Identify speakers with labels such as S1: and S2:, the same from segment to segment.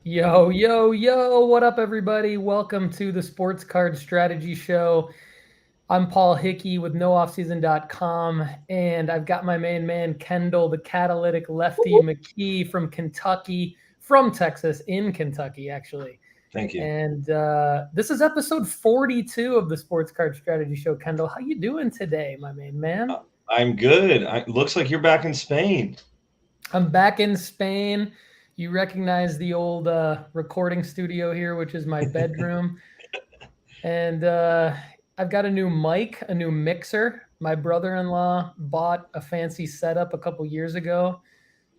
S1: Yo, yo, yo, what up, everybody? Welcome to the Sports Card Strategy Show. I'm Paul Hickey with NoOffSeason.com, and I've got my main man, Kendall, the catalytic lefty McKee from Kentucky, from Texas, in Kentucky, actually.
S2: Thank you.
S1: And this is episode 42 of the Sports Card Strategy Show. Kendall, how you doing today, my main man?
S2: I'm good. Looks like you're back in Spain.
S1: I'm back in Spain. You recognize the old recording studio here, which is my bedroom. And I've got a new mic, a new mixer. My brother-in-law bought a fancy setup a couple years ago,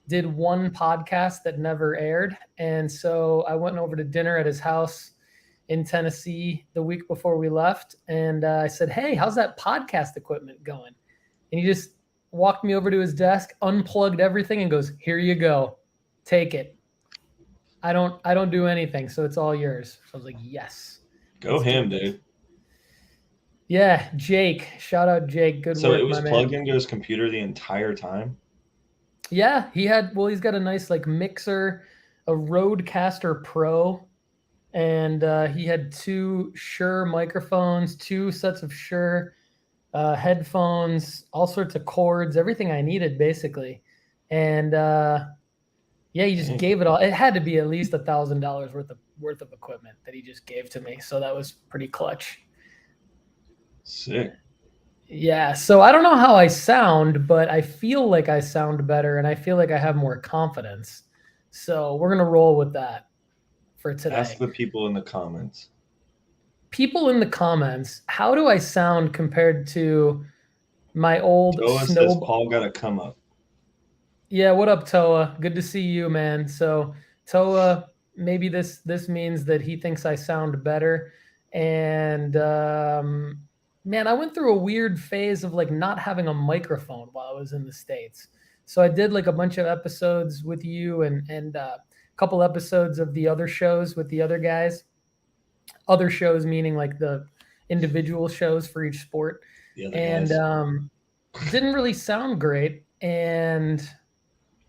S1: did one podcast that never aired. And so I went over to dinner at his house in Tennessee the week before we left. And I said, hey, how's that podcast equipment going? And he just walked me over to his desk, unplugged everything, and goes, here you go. Take it. I don't do anything, so it's all yours. So I was like, yes.
S2: Go him, dude.
S1: Yeah, Jake. Shout out Jake. Good
S2: So
S1: work,
S2: it was
S1: my man.
S2: plugged into his computer the entire time?
S1: Yeah, he's got a nice like mixer, a Rodecaster Pro, and he had two Shure microphones, two sets of Shure headphones, all sorts of cords, everything I needed basically. And yeah, he just gave it all. It had to be at least $1,000 worth of equipment that he just gave to me. So that was pretty clutch.
S2: Sick.
S1: Yeah. So I don't know how I sound, but I feel like I sound better and I feel like I have more confidence. So we're going to roll with that for today.
S2: Ask the people in the comments.
S1: People in the comments, how do I sound compared to my old
S2: says Paul got to come up.
S1: Yeah, what up, Toa? Good to see you, man. So Toa, maybe this means that he thinks I sound better. And man, I went through a weird phase of like not having a microphone while I was in the States. So I did like a bunch of episodes with you and a couple episodes of the other shows with the other guys. Other shows meaning like the individual shows for each sport. And didn't really sound great. And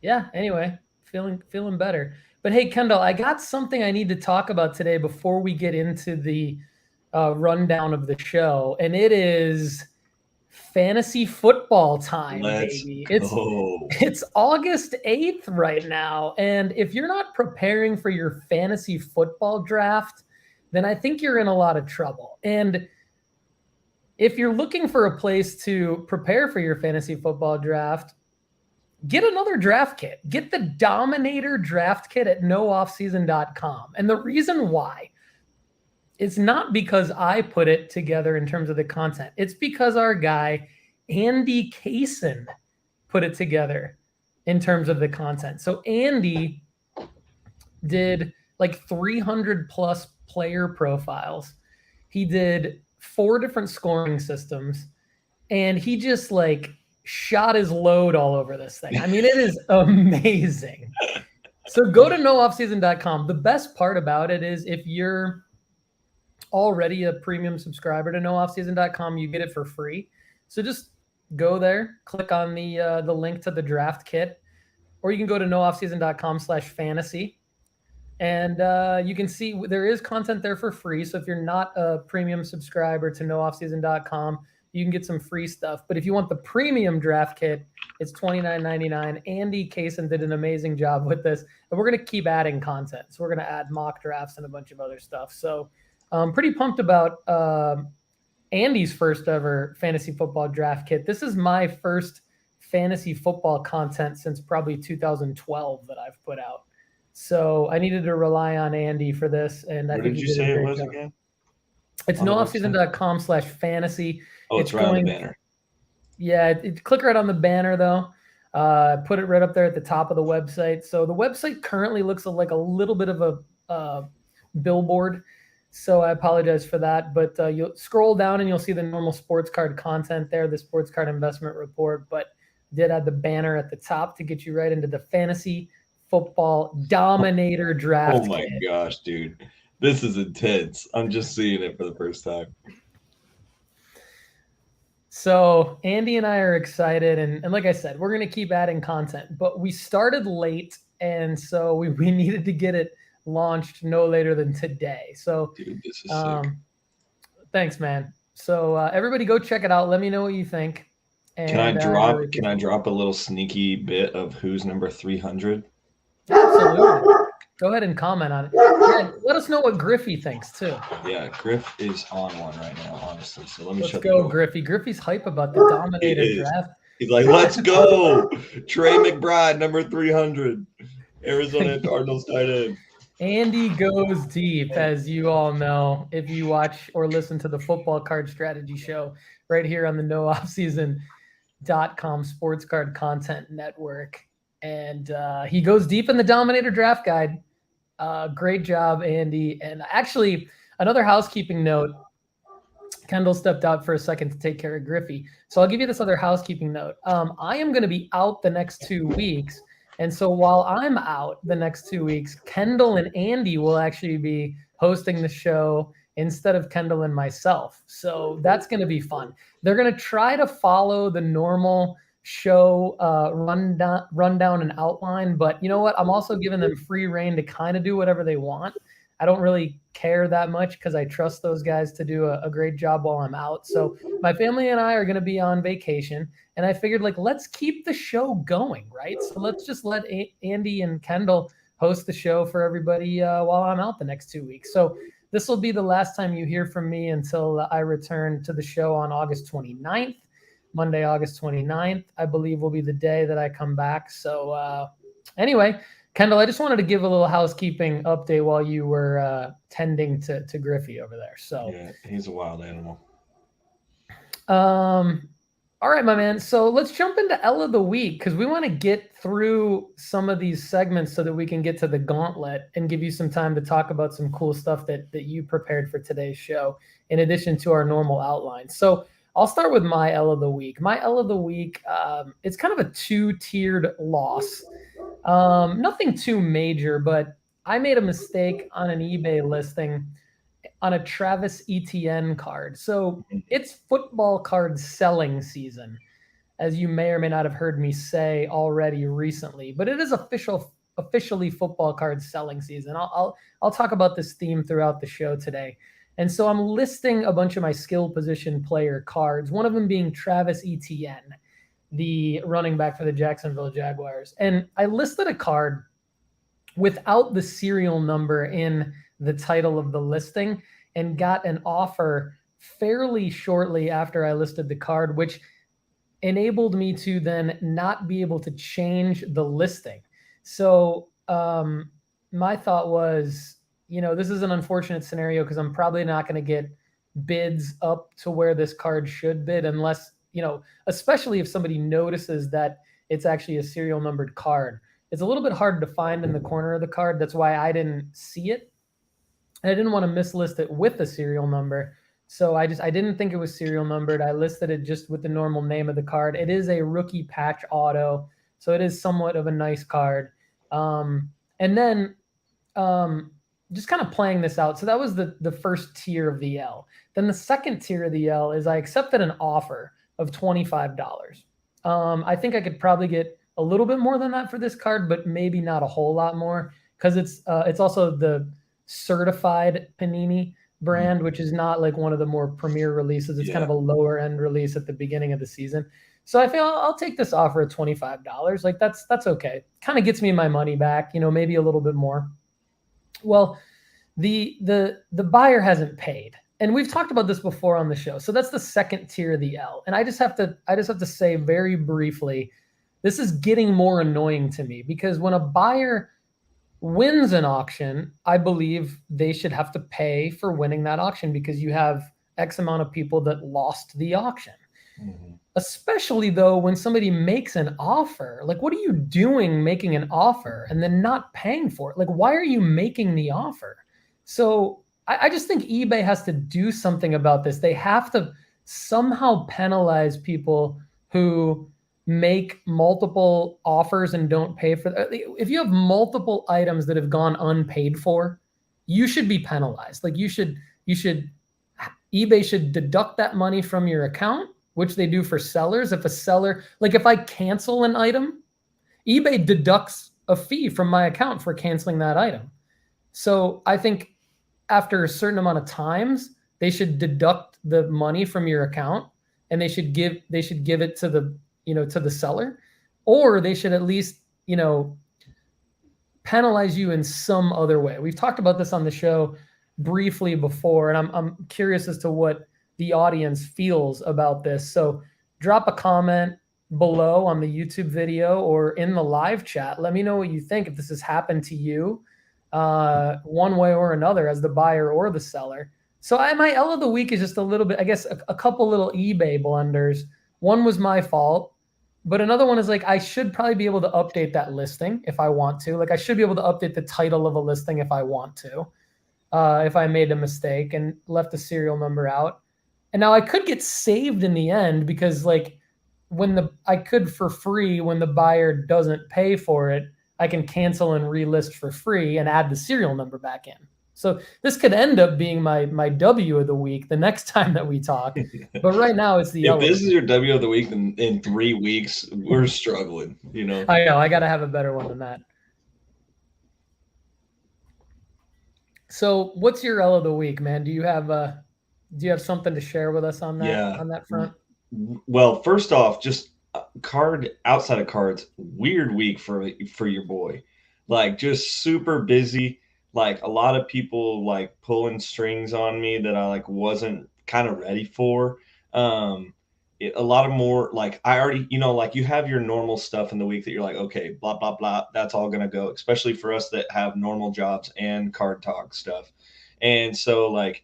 S1: yeah, anyway, feeling better. But hey, Kendall, I got something I need to talk about today before we get into the rundown of the show, and it is fantasy football time, baby. It's August 8th right now, and if you're not preparing for your fantasy football draft, then I think you're in a lot of trouble. And if you're looking for a place to prepare for your fantasy football draft, get another draft kit. Get the Dominator draft kit at NoOffSeason.com. And the reason why, it's not because I put it together in terms of the content. It's because our guy, Andy Kaysen, put it together in terms of the content. So Andy did like 300 plus player profiles. He did 4 different scoring systems, and he just like shot his load all over this thing. I mean, it is amazing. So go to NoOffSeason.com. The best part about it is if you're already a premium subscriber to NoOffSeason.com, you get it for free. So just go there, click on the link to the draft kit, or you can go to NoOffSeason.com/fantasy. And you can see there is content there for free. So if you're not a premium subscriber to NoOffSeason.com, you can get some free stuff. But if you want the premium draft kit, it's $29.99. Andy Kaysen did an amazing job with this. And we're going to keep adding content. So we're going to add mock drafts and a bunch of other stuff. So I'm pretty pumped about Andy's first ever fantasy football draft kit. This is my first fantasy football content since probably 2012 that I've put out. So I needed to rely on Andy for this. And
S2: What did you say it was again?
S1: It's NoOffSeason.com/fantasy.
S2: Oh, it's right on the banner.
S1: Yeah, click right on the banner though. Put it right up there at the top of the website. So the website currently looks like a little bit of a billboard. So I apologize for that. But you'll scroll down and you'll see the normal sports card content there, the sports card investment report. But did add the banner at the top to get you right into the fantasy football Dominator draft.
S2: Oh my gosh, dude. This is intense. I'm just seeing it for the first time.
S1: So Andy and I are excited. And like I said, we're going to keep adding content. But we started late, and so we needed to get it launched no later than today. So,
S2: Dude, this is sick.
S1: Thanks, man. So everybody go check it out. Let me know what you think. And
S2: Can I
S1: really
S2: drop a little sneaky bit of who's number 300?
S1: Absolutely. Go ahead and comment on it. Yeah, let us know what Griffey thinks too.
S2: Yeah, Griff is on one right now, honestly. So let me
S1: Let's
S2: shut
S1: go,
S2: the door.
S1: Griffey. Griffey's hype about the Dominator draft.
S2: He's like, let's go. Trey McBride, number 300. Arizona Cardinals tight end.
S1: Andy goes deep, as you all know, if you watch or listen to the Football Card Strategy show right here on the NoOffSeason.com Sports Card Content Network. And he goes deep in the Dominator draft guide. Great job, Andy. And actually, another housekeeping note. Kendall stepped out for a second to take care of Griffey. So I'll give you this other housekeeping note. I am going to be out the next 2 weeks. And so while I'm out the next 2 weeks, Kendall and Andy will actually be hosting the show instead of Kendall and myself. So that's going to be fun. They're going to try to follow the normal show rundown and outline. But you know what? I'm also giving them free reign to kind of do whatever they want. I don't really care that much because I trust those guys to do a great job while I'm out. So my family and I are going to be on vacation. And I figured, like, let's keep the show going, right? So let's just let Andy and Kendall host the show for everybody while I'm out the next 2 weeks. So this will be the last time you hear from me until I return to the show on August 29th. Monday, August 29th, I believe, will be the day that I come back. So anyway, Kendall, I just wanted to give a little housekeeping update while you were tending to Griffey over there. So
S2: yeah, he's a wild animal.
S1: All right, my man. So let's jump into L of the Week because we want to get through some of these segments so that we can get to the Gauntlet and give you some time to talk about some cool stuff that you prepared for today's show, in addition to our normal outline. So I'll start with my L of the Week. My L of the Week, it's kind of a 2-tiered loss. Nothing too major, but I made a mistake on an eBay listing on a Travis Etienne card. So it's football card selling season, as you may or may not have heard me say already recently, but it is officially football card selling season. I'll talk about this theme throughout the show today. And so I'm listing a bunch of my skill position player cards, one of them being Travis Etienne, the running back for the Jacksonville Jaguars. And I listed a card without the serial number in the title of the listing and got an offer fairly shortly after I listed the card, which enabled me to then not be able to change the listing. So my thought was, this is an unfortunate scenario because I'm probably not going to get bids up to where this card should bid unless, especially if somebody notices that it's actually a serial numbered card. It's a little bit hard to find in the corner of the card. That's why I didn't see it. And I didn't want to mislist it with the serial number. So I didn't think it was serial numbered. I listed it just with the normal name of the card. It is a rookie patch auto. So it is somewhat of a nice card. And then just kind of playing this out. So that was the first tier of the L. Then the second tier of the L is I accepted an offer of $25. I think I could probably get a little bit more than that for this card, but maybe not a whole lot more because it's also the certified Panini brand, which is not like one of the more premier releases. It's kind of a lower end release at the beginning of the season. So I feel I'll take this offer at $25. Like that's okay. Kind of gets me my money back, maybe a little bit more. Well, the buyer hasn't paid. And we've talked about this before on the show. So that's the second tier of the L. And I just have to say very briefly, this is getting more annoying to me because when a buyer wins an auction, I believe they should have to pay for winning that auction because you have X amount of people that lost the auction. Mm-hmm. Especially though, when somebody makes an offer, like what are you doing making an offer and then not paying for it? Like, why are you making the offer? So I just think eBay has to do something about this. They have to somehow penalize people who make multiple offers and don't pay for them. If you have multiple items that have gone unpaid for, you should be penalized. Like eBay should deduct that money from your account, which they do for sellers. If a seller, like if I cancel an item, eBay deducts a fee from my account for canceling that item. So I think after a certain amount of times, they should deduct the money from your account, and they should give it to the seller, or they should at least penalize you in some other way. We've talked about this on the show briefly before, and I'm curious as to what the audience feels about this. So drop a comment below on the YouTube video or in the live chat. Let me know what you think, if this has happened to you one way or another as the buyer or the seller. So my L of the week is just a little bit, I guess, a couple little eBay blunders. One was my fault, but another one is like, I should probably be able to update that listing if I want to. Like, I should be able to update the title of a listing if I want to, if I made a mistake and left the serial number out. And now I could get saved in the end, because like I could for free, when the buyer doesn't pay for it, I can cancel and relist for free and add the serial number back in. So this could end up being my W of the week the next time that we talk. But right now it's the
S2: If
S1: L.
S2: this is your W of the week in 3 weeks, we're struggling,
S1: I know, I got to have a better one than that. So what's your L of the week, man? Do you have something to share with us on that,
S2: Yeah.
S1: on that front?
S2: Well, first off, just outside of cards, weird week for your boy. Like, just super busy. Like, a lot of people like pulling strings on me that I like wasn't kind of ready for. A lot of more, like, I already, like, you have your normal stuff in the week that you're like, okay, blah blah blah, that's all gonna go, especially for us that have normal jobs and card talk stuff. And so like,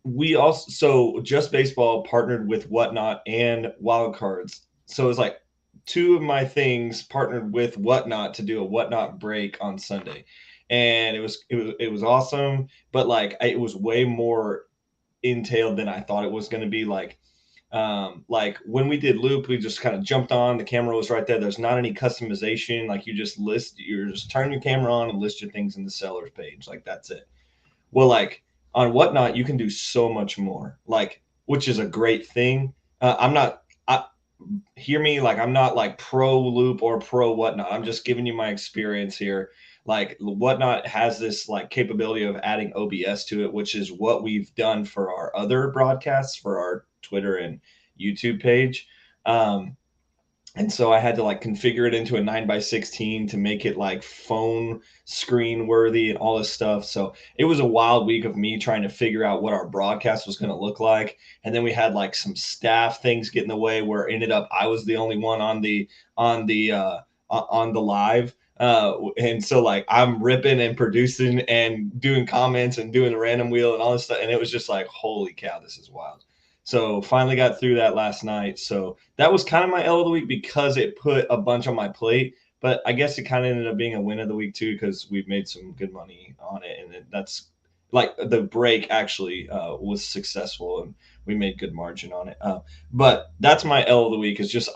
S2: we also, so Just Baseball partnered with Whatnot and Wild Cards. So it was like two of my things partnered with Whatnot to do a Whatnot break on Sunday. And it was awesome, but like it was way more entailed than I thought it was going to be. Like when we did Loop, we just kind of jumped on, the camera was right there. There's not any customization. Like you just turn your camera on and list your things in the seller's page. Like that's it. Well, like on Whatnot, you can do so much more, like, which is a great thing. Hear me, like, I'm not like pro Loop or pro Whatnot. I'm just giving you my experience here. Like, Whatnot has this like capability of adding OBS to it, which is what we've done for our other broadcasts for our Twitter and YouTube page. And so I had to like configure it into a 9x16 to make it like phone screen worthy and all this stuff. So it was a wild week of me trying to figure out what our broadcast was going to look like. And then we had like some staff things get in the way where it ended up I was the only one on the live. And so like I'm ripping and producing and doing comments and doing the random wheel and all this stuff. And it was just like, holy cow, this is wild. So finally got through that last night. So that was kind of my L of the week because it put a bunch on my plate. But I guess it kind of ended up being a win of the week too, because we've made some good money on it. And that's like the break actually was successful and we made good margin on it. But that's my L of the week, is just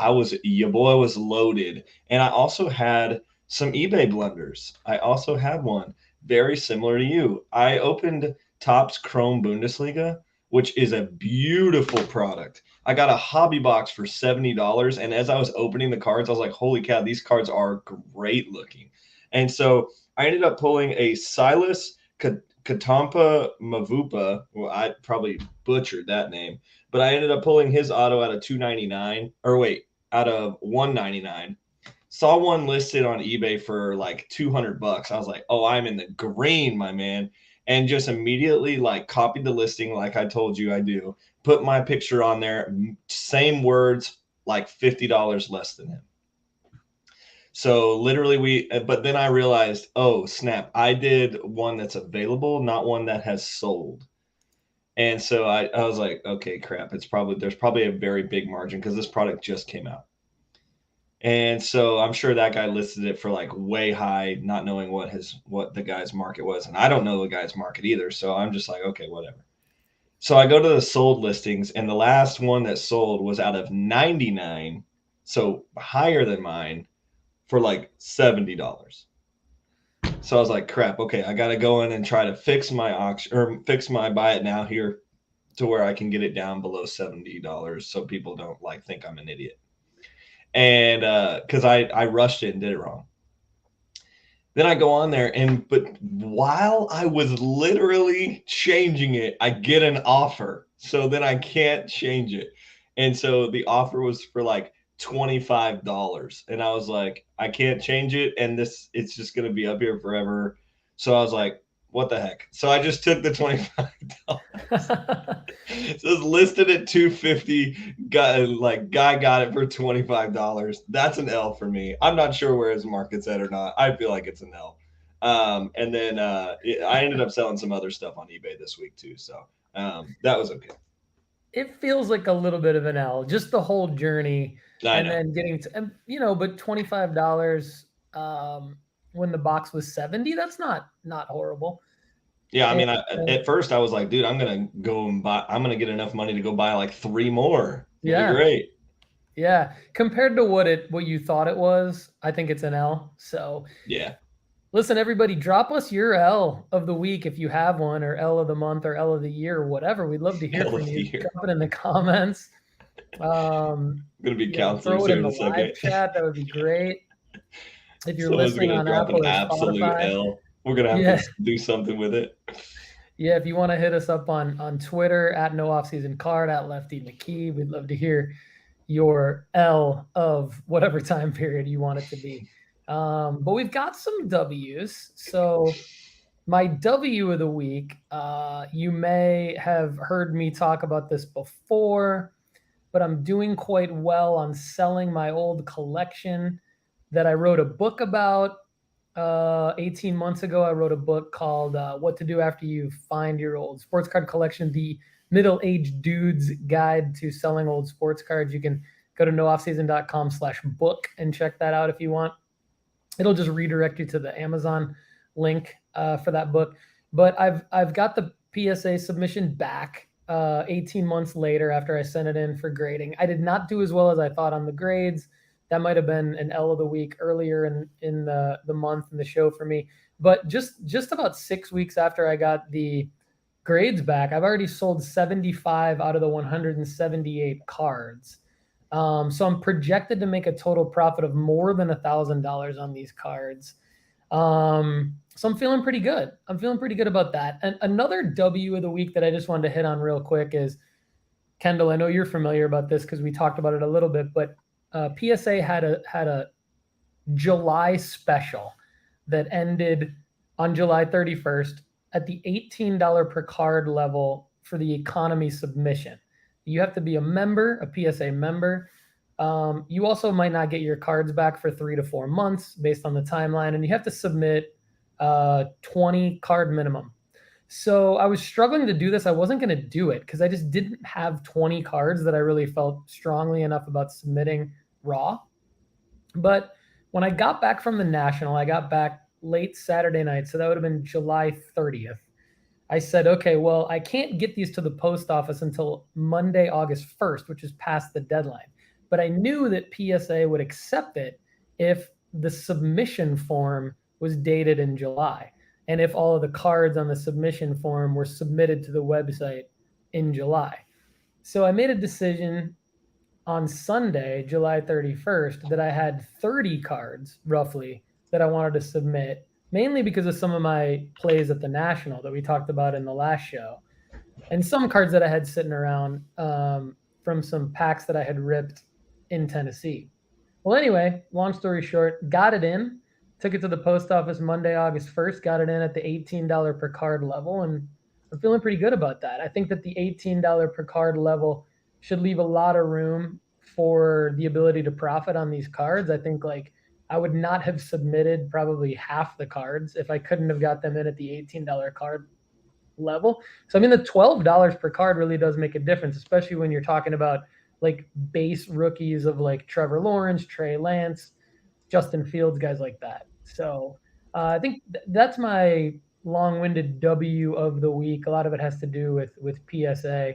S2: your boy was loaded. And I also had some eBay blunders. I also had one very similar to you. I opened Topps Chrome Bundesliga, which is a beautiful product. I got a hobby box for $70. And as I was opening the cards, I was like, holy cow, these cards are great looking. And so I ended up pulling a Silas Katampa Mavupa. Well, I probably butchered that name, but I ended up pulling his auto out of out of $199. Saw one listed on eBay for like $200. I was like, oh, I'm in the green, my man. And just immediately like copied the listing like I told you I do, put my picture on there, same words, like $50 less than him. So literally but then I realized, oh snap, I did one that's available, not one that has sold. And so I was like, okay, crap, there's probably a very big margin because this product just came out. And so I'm sure that guy listed it for like way high, not knowing what the guy's market was. And I don't know the guy's market either. So I'm just like, okay, whatever. So I go to the sold listings, and the last one that sold was out of 99, so higher than mine, for like $70. So I was like, crap, okay, I got to go in and try to fix my auction or fix my buy it now here to where I can get it down below $70 so people don't like think I'm an idiot. And because I rushed it and did it wrong. Then I go on there but while I was literally changing it, I get an offer. So then I can't change it. And so the offer was for like $25. And I was like, I can't change it. And it's just going to be up here forever. So I was like, what the heck? So I just took the $25. So it's listed at 250. Guy got it for $25. That's an L for me. I'm not sure where his market's at or not. I feel like it's an L. And then I ended up selling some other stuff on eBay this week too. So that was okay.
S1: It feels like a little bit of an L, just the whole journey, and then getting to, but $25 when the box was 70, that's not horrible.
S2: Yeah, I mean, at first I was like, dude, I'm gonna get enough money to go buy like 3 more. It'll be great.
S1: Yeah, compared to what you thought it was, I think it's an L. So
S2: yeah.
S1: Listen, everybody, drop us your L of the week if you have one, or L of the month, or L of the year, or whatever. We'd love to hear from you. Drop it in the comments.
S2: I'm gonna be counselors
S1: throw it in the live chat. That would be great. If you're listening on Apple or Spotify,
S2: L. We're gonna have to do something with it.
S1: Yeah, if you want to hit us up on Twitter at No Offseason Card, at Lefty McKee, we'd love to hear your L of whatever time period you want it to be. But we've got some W's. So my W of the week, you may have heard me talk about this before, but I'm doing quite well on selling my old collection that I wrote a book about 18 months ago. I wrote a book called What to Do After You Find Your Old Sports Card Collection, the middle-aged dude's guide to selling old sports cards. You can go to nooffseason.com/book and check that out if you want. It'll just redirect you to the Amazon link for that book. But I've got the PSA submission back 18 months later after I sent it in for grading. I did not do as well as I thought on the grades. That might have been an L of the week earlier in the month in the show for me. But just about 6 weeks after I got the grades back, I've already sold 75 out of the 178 cards. So I'm projected to make a total profit of more than $1,000 on these cards. So I'm feeling pretty good. I'm feeling pretty good about that. And another W of the week that I just wanted to hit on real quick is, Kendall, I know you're familiar about this because we talked about it a little bit, but PSA had a July special that ended on July 31st at the $18 per card level for the economy submission. You have to be a member, a PSA member. You also might not get your cards back for 3 to 4 months based on the timeline, and you have to submit 20 card minimum. So I was struggling to do this. I wasn't going to do it because I just didn't have 20 cards that I really felt strongly enough about submitting raw. But when I got back from the National, I got back late Saturday night, so that would have been July 30th. I said, okay, well, I can't get these to the post office until Monday, August 1st, which is past the deadline. But I knew that PSA would accept it if the submission form was dated in July, and if all of the cards on the submission form were submitted to the website in July. So I made a decision on Sunday, July 31st, that I had 30 cards, roughly, that I wanted to submit, mainly because of some of my plays at the National that we talked about in the last show, and some cards that I had sitting around from some packs that I had ripped in Tennessee. Well, anyway, long story short, got it in, took it to the post office Monday, August 1st, got it in at the $18 per card level, and I'm feeling pretty good about that. I think that the $18 per card level should leave a lot of room for the ability to profit on these cards. I think I would not have submitted probably half the cards if I couldn't have got them in at the $18 card level. So I mean, the $12 per card really does make a difference, especially when you're talking about base rookies of Trevor Lawrence, Trey Lance, Justin Fields, guys like that. So I think that's my long-winded W of the week. A lot of it has to do with PSA.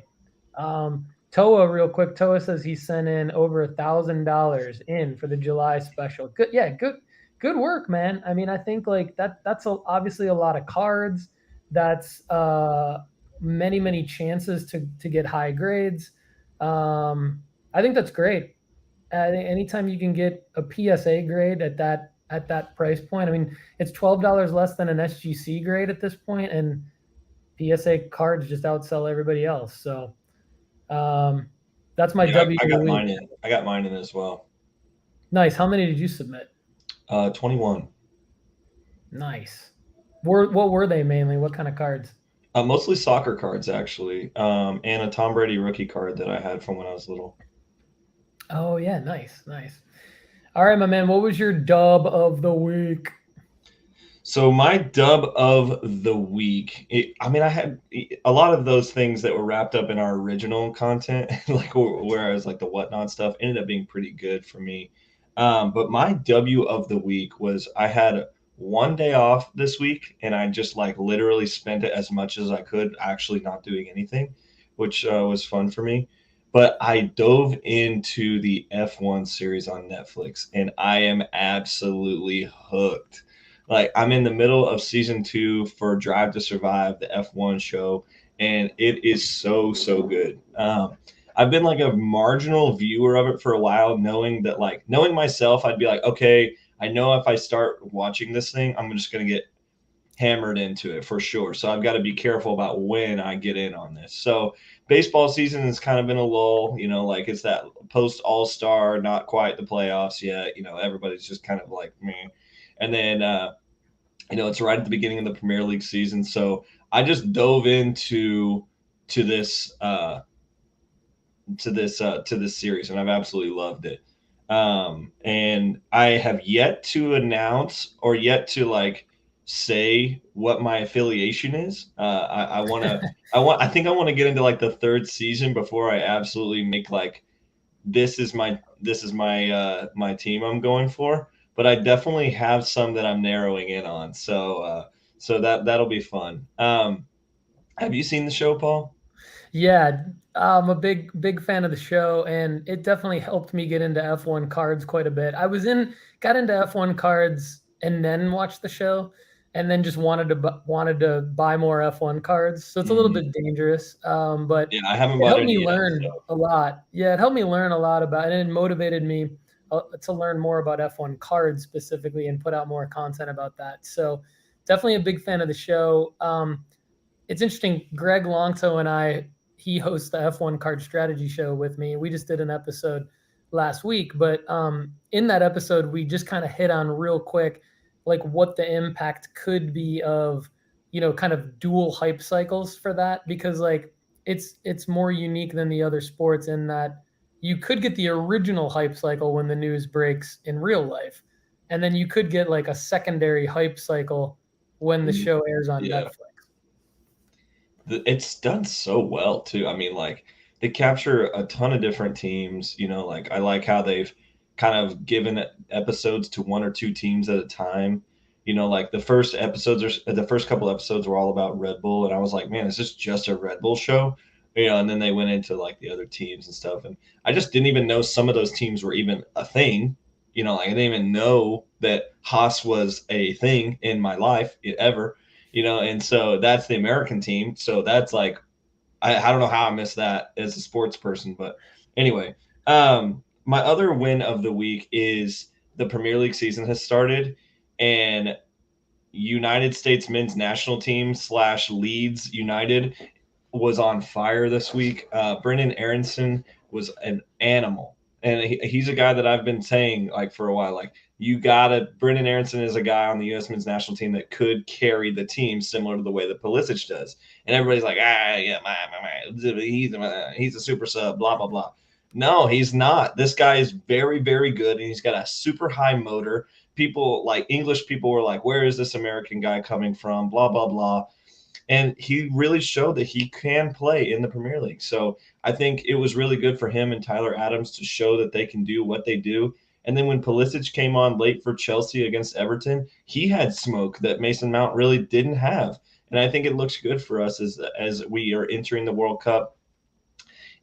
S1: Toa, real quick. Toa says he sent in over $1,000 in for the July special. Good, yeah, good work, man. I mean, I think that's obviously a lot of cards. That's many chances to get high grades. I think that's great. Anytime you can get a PSA grade at at that price point. I mean, it's $12 less than an SGC grade at this point, and PSA cards just outsell everybody else. So that's my
S2: Yeah,
S1: W
S2: I
S1: of the
S2: got
S1: week.
S2: mine in. I got mine in as well.
S1: Nice. How many did you submit?
S2: 21.
S1: Nice. What were they mainly? What kind of cards?
S2: Mostly soccer cards, actually, and a Tom Brady rookie card that I had from when I was little.
S1: Oh yeah, nice, nice. All right, my man. What was your dub of the week?
S2: So my dub of the week, I mean, I had a lot of those things that were wrapped up in our original content, like whereas like the whatnot stuff ended up being pretty good for me. But my W of the week was I had one day off this week, and I just like literally spent it as much as I could, actually not doing anything, which was fun for me. But I dove into the F1 series on Netflix, and I am absolutely hooked. Like I'm in the middle of season 2 for Drive to Survive, the F1 show, and it is so good. I've been like a marginal viewer of it for a while, knowing myself, I'd be like, okay, I know if I start watching this thing, I'm just gonna get hammered into it for sure. So I've got to be careful about when I get in on this. So baseball season has kind of been a lull, like it's that post All-Star, not quite the playoffs yet. Everybody's just kind of like me. And then it's right at the beginning of the Premier League season. So I just dove into to this to this series, and I've absolutely loved it. And I have yet to announce or yet to like say what my affiliation is. I want to. I think I want to get into like the third season before I absolutely make like this is my team I'm going for. But I definitely have some that I'm narrowing in on. So that'll be fun. Have you seen the show, Paul?
S1: Yeah, I'm a big fan of the show, and it definitely helped me get into F1 cards quite a bit. Got into F1 cards and then watched the show, and then just wanted to buy more F1 cards. So it's a little
S2: Mhm.
S1: bit dangerous, but
S2: Yeah, I haven't
S1: it
S2: bought
S1: helped me
S2: any yet.
S1: learn
S2: So
S1: a lot. Yeah, it helped me learn a lot about, and it motivated me to learn more about F1 cards specifically and put out more content about that. So definitely a big fan of the show. It's interesting. Greg Longto and he hosts the F1 Card Strategy show with me. We just did an episode last week, but in that episode, we just kind of hit on real quick, like what the impact could be of, kind of dual hype cycles for that, because like it's more unique than the other sports in that you could get the original hype cycle when the news breaks in real life, and then you could get like a secondary hype cycle when the show airs on
S2: yeah,
S1: Netflix.
S2: it's done so well too. I mean, like they capture a ton of different teams. Like I like how they've kind of given episodes to one or two teams at a time. Like the first couple episodes were all about Red Bull, and I was like, man, is this just a Red Bull show? And then they went into like the other teams and stuff, and I just didn't even know some of those teams were even a thing. Like I didn't even know that Haas was a thing in my life ever. And so that's the American team. So that's like, I don't know how I missed that as a sports person, but anyway, my other win of the week is the Premier League season has started, and United States men's national team / Leeds United was on fire this week. Brendan Aronson was an animal, and he's a guy that I've been saying like for a while. Like Brendan Aronson is a guy on the U.S. men's national team that could carry the team similar to the way that Pulisic does. And everybody's like, yeah, he's a super sub, blah blah blah. No, he's not. This guy is very very good, and he's got a super high motor. People like English people were like, where is this American guy coming from? Blah blah blah, and he really showed that he can play in the Premier League. So I think it was really good for him and Tyler Adams to show that they can do what they do. And then when Pulisic came on late for Chelsea against Everton, he had smoke that Mason Mount really didn't have. And I think it looks good for us as we are entering the World Cup.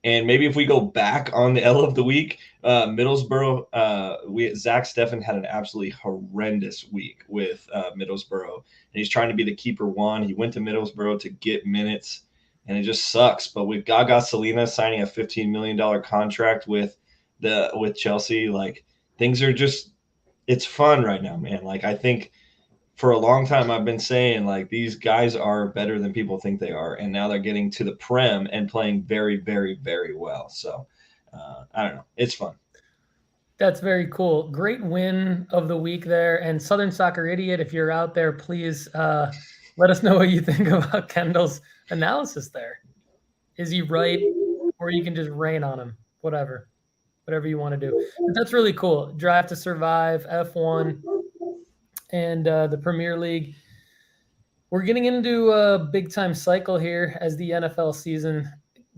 S2: And maybe if we go back on the L of the week, Middlesbrough, Zach Steffen had an absolutely horrendous week with Middlesbrough, and he's trying to be the keeper one. He went to Middlesbrough to get minutes, and it just sucks. But with Gaga Salina signing a $15 million contract with Chelsea, like things are just it's fun right now, man. Like I think for a long time I've been saying like these guys are better than people think they are, and now they're getting to the prem and playing very, very, very well. So I don't know, it's fun.
S1: That's very cool. Great win of the week there. And Southern Soccer Idiot, if you're out there, please let us know what you think about Kendall's analysis there. Is he right? Or you can just rain on him. Whatever you want to do. But that's really cool. Drive to Survive, F1, and the Premier League. We're getting into a big time cycle here as the NFL season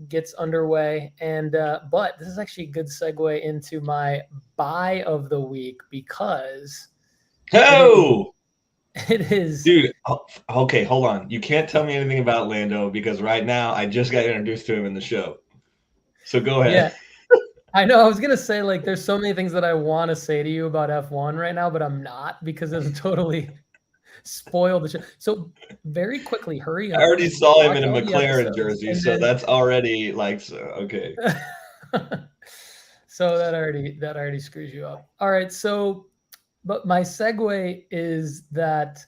S1: gets underway. And but this is actually a good segue into my buy of the week because it is
S2: dude. Okay, hold on. You can't tell me anything about Lando because right now I just got introduced to him in the show. So go ahead.
S1: Yeah. I know. I was gonna say like there's so many things that I want to say to you about F1 right now, but I'm not because it'll totally spoil the show. So very quickly, hurry up.
S2: I already saw him in a McLaren jersey, so that's already like okay.
S1: So that already screws you up. All right. So, but my segue is that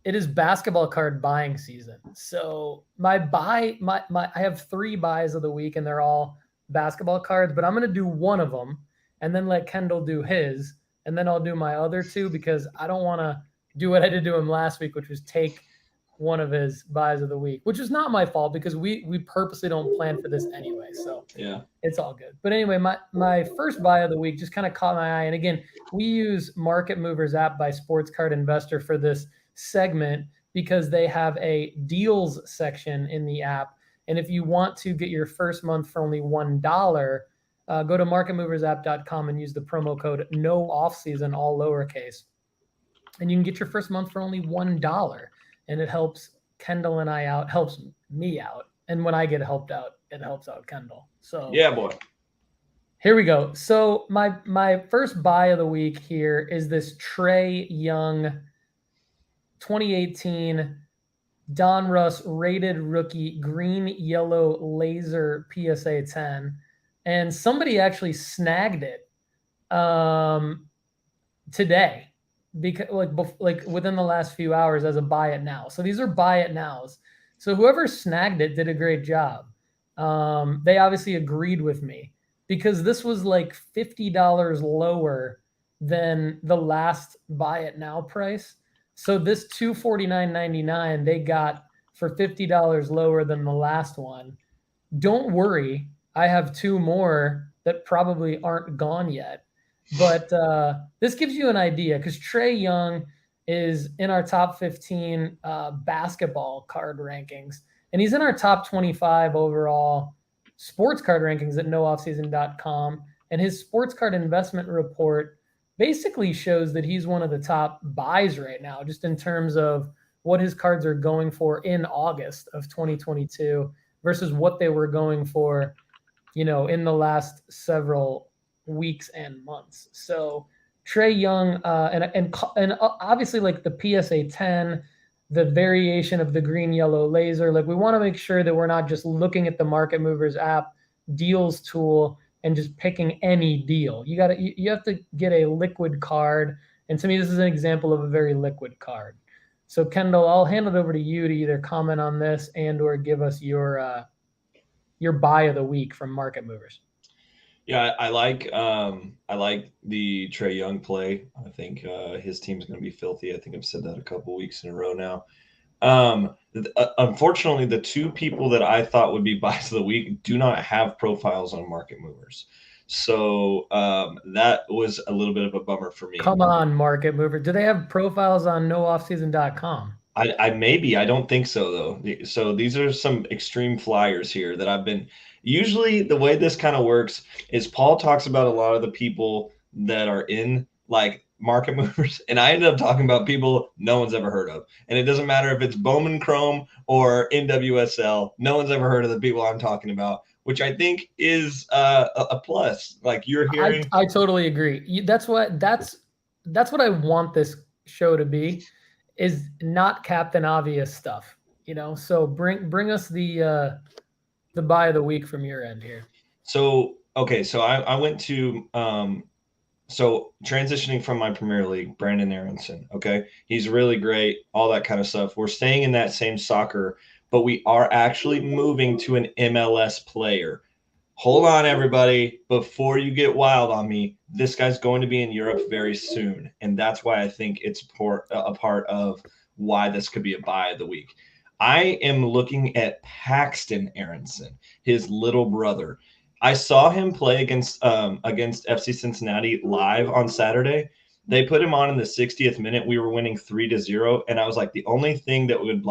S1: it is basketball card buying season. So my I have 3 buys of the week, and they're all basketball cards, but I'm going to do one of them and then let Kendall do his, and then I'll do my other 2 because I don't want to do what I did to him last week, which was take one of his buys of the week, which is not my fault because we purposely don't plan for this anyway. So
S2: yeah,
S1: it's all good. But anyway, my first buy of the week just kind of caught my eye. And again, we use Market Movers app by Sports Card Investor for this segment because they have a deals section in the app. And if you want to get your first month for only $1, go to marketmoversapp.com and use the promo code NOOFFSEASON, all lowercase. And you can get your first month for only $1. And it helps Kendall and I out, helps me out. And when I get helped out, it helps out Kendall. So
S2: yeah, boy.
S1: Here we go. So my first buy of the week here is this Trae Young 2018 Don Russ rated rookie green yellow laser PSA 10, and somebody actually snagged it today because like within the last few hours as a buy it now. So these are buy it nows. So whoever snagged it did a great job. They obviously agreed with me because this was like $50 lower than the last buy it now price. So this $249.99 they got for $50 lower than the last one. Don't worry, I have 2 more that probably aren't gone yet. But this gives you an idea because Trae Young is in our top 15 basketball card rankings, and he's in our top 25 overall sports card rankings at nooffseason.com. And his sports card investment report basically shows that he's one of the top buys right now, just in terms of what his cards are going for in August of 2022 versus what they were going for, in the last several weeks and months. So Trae Young and obviously like the PSA 10, the variation of the green yellow laser, like we want to make sure that we're not just looking at the Market Movers app deals tool and just picking any deal. You have to get a liquid card, and to me this is an example of a very liquid card. So Kendall, I'll hand it over to you to either comment on this and or give us your buy of the week from Market Movers.
S2: Yeah, I like the Trae Young play. I think his team's going to be filthy. I think I've said that a couple weeks in a row now. Unfortunately, the 2 people that I thought would be buys of the week do not have profiles on Market Movers. So that was a little bit of a bummer for me.
S1: Come on, Market Mover. Do they have profiles on nooffseason.com?
S2: I maybe. I don't think so, though. So these are some extreme flyers here that I've been – usually the way this kind of works is Paul talks about a lot of the people that are in like Market Movers, and I ended up talking about people no one's ever heard of. And it doesn't matter if it's Bowman Chrome or NWSL. No one's ever heard of the people I'm talking about, which I think is a plus. Like you're hearing.
S1: I totally agree. That's what I want this show to be, is not Captain Obvious stuff, So bring us the buy of the week from your end here.
S2: So okay, so I went to So transitioning from my Premier League, Brandon Aronson. Okay, he's really great, all that kind of stuff. We're staying in that same soccer, but we are actually moving to an MLS player. Hold on, everybody. Before you get wild on me, this guy's going to be in Europe very soon. And that's why I think it's a part of why this could be a buy of the week. I am looking at Paxton Aronson, his little brother. I saw him play against FC Cincinnati live on Saturday. They put him on in the 60th minute. We were winning 3-0. And I was like, the only thing that would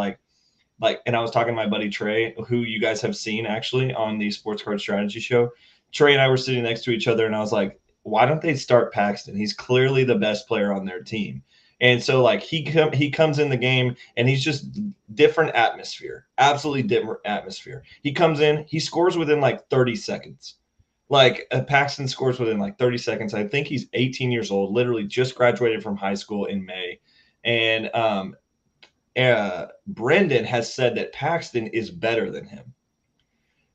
S2: and I was talking to my buddy Trey, who you guys have seen actually on the Sports Card Strategy show. Trey and I were sitting next to each other, and I was like, why don't they start Paxton? He's clearly the best player on their team. And so like he comes in the game and he's just different atmosphere, absolutely different atmosphere. He comes in, he scores within like 30 seconds. Like Paxton scores within like 30 seconds. I think he's 18 years old, literally just graduated from high school in May. And Brendan has said that Paxton is better than him.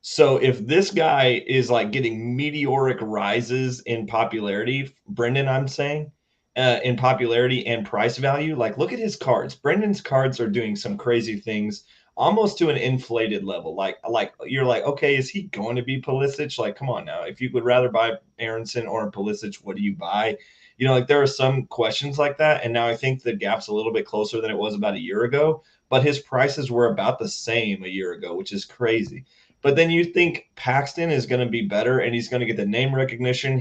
S2: So if this guy is like getting meteoric rises in popularity, Brendan, I'm saying, in popularity and price value, like look at his cards. Brendan's cards are doing some crazy things, almost to an inflated level. Like you're like, okay, is he going to be Pulisic? Like, come on now. If you would rather buy Aronson or Pulisic, what do you buy? You know, like there are some questions like that. And now I think the gap's a little bit closer than it was about a year ago, but his prices were about the same a year ago, which is crazy. But then you think Paxton is going to be better and he's going to get the name recognition.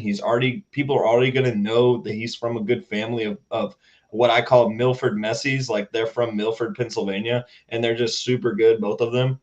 S2: People are already going to know that he's from a good family of what I call Milford Messies. Like they're from Milford, Pennsylvania, and they're just super good, both of them.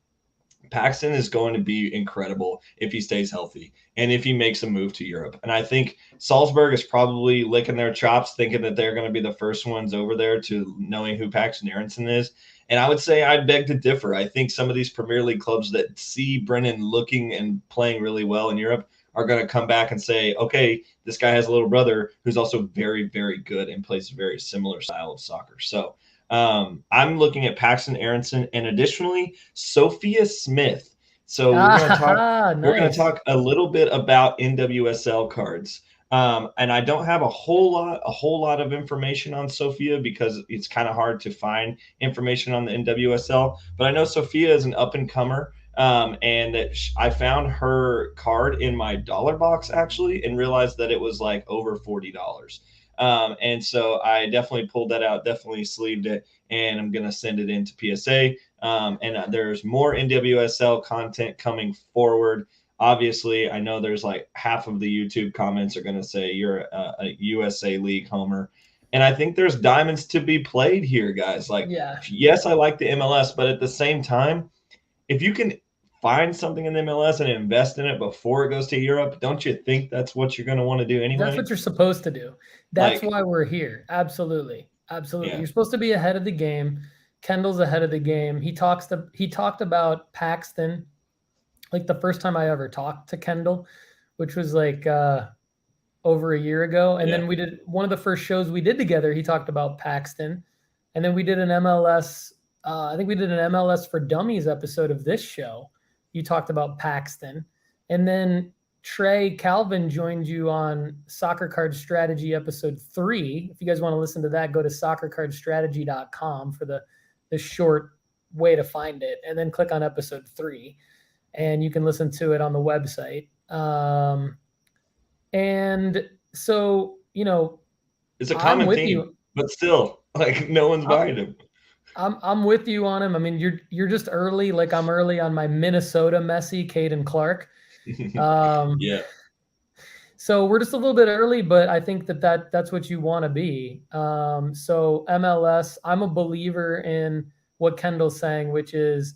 S2: Paxton is going to be incredible if he stays healthy and if he makes a move to Europe. And I think Salzburg is probably licking their chops, thinking that they're going to be the first ones over there to knowing who Paxton Aronson is. And I would say I'd beg to differ. I think some of these Premier League clubs that see Brennan looking and playing really well in Europe are going to come back and say, okay, this guy has a little brother who's also very, very good and plays a very similar style of soccer. So I'm looking at Paxton Aronson and additionally Sophia Smith. So we're going to
S1: Nice.
S2: talk a little bit about NWSL cards. And I don't have a whole lot of information on Sophia because it's kind of hard to find information on the NWSL. But I know Sophia is an up and comer. And that I found her card in my dollar box actually and realized that it was like over $40. And so I definitely pulled that out, definitely sleeved it, and I'm going to send it into PSA. And there's more NWSL content coming forward. Obviously, I know there's like half of the YouTube comments are going to say you're a USA League homer. And I think there's diamonds to be played here, guys. Like,
S1: Yeah.
S2: yes, I like the MLS, but at the same time, if you can find something in the MLS and invest in it before it goes to Europe, don't you think that's what you're going to want to do
S1: That's
S2: anyway?
S1: what you're supposed to do. That's
S2: Like,
S1: why we're here. Absolutely. Absolutely.
S2: yeah.
S1: You're supposed to be ahead of the game. Kendall's ahead of the game. He talked about Paxton like the first time I ever talked to Kendall, which was like over a year ago. And
S2: Yeah.
S1: then we did one of the first shows we did together. He talked about Paxton. And then we did an MLS. I think we did an MLS for Dummies episode of this show. You talked about Paxton. And then Trey Calvin joined you on Soccer Card Strategy episode 3. If you guys want to listen to that, go to soccercardstrategy.com for the short way to find it. And then click on episode 3. And you can listen to it on the website. And so, you know,
S2: It's a
S1: I'm
S2: common
S1: with
S2: theme,
S1: you.
S2: but still, like no one's buying him.
S1: I'm with you on him. I mean, you're just early, like I'm early on my Minnesota Messi, Caden Clark.
S2: Yeah.
S1: So we're just a little bit early, but I think that's what you want to be. So MLS, I'm a believer in what Kendall's saying, which is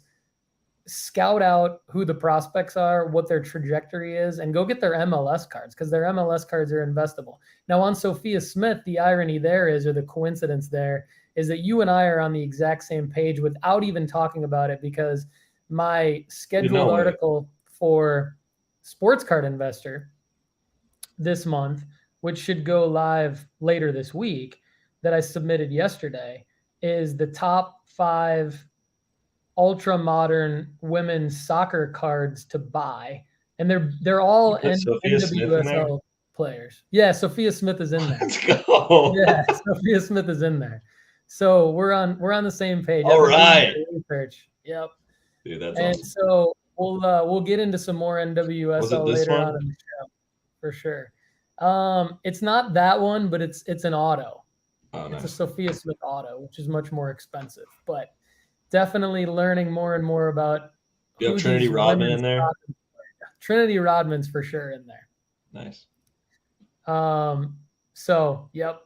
S1: scout out who the prospects are, what their trajectory is, and go get their MLS cards because their MLS cards are investable. Now on Sophia Smith, the irony there is, or the coincidence there, is that you and I are on the exact same page without even talking about it because my scheduled article for Sports Card Investor this month, which should go live later this week, that I submitted yesterday, is the top 5 ultra modern women's soccer cards to buy, and they're all
S2: Sophia Smith in there?
S1: NWSL. players. Yeah, Sophia Smith is in there.
S2: Let's go.
S1: Yeah, Sophia Smith is in there. So we're on the same page.
S2: All
S1: I've been doing
S2: right.
S1: my research. Yep.
S2: Dude, that's
S1: And
S2: awesome.
S1: so we'll get into some more
S2: Was it
S1: NWSL
S2: this
S1: later
S2: one?
S1: on in the show for sure. It's not that one, but it's an auto.
S2: Oh,
S1: It's a
S2: nice.
S1: Sophia Smith auto, which is much more expensive, but definitely learning more and more about
S2: You have
S1: who
S2: Trinity
S1: these
S2: Rodman
S1: women's
S2: in there?
S1: Trinity Rodman's for sure in there.
S2: Nice.
S1: So yep.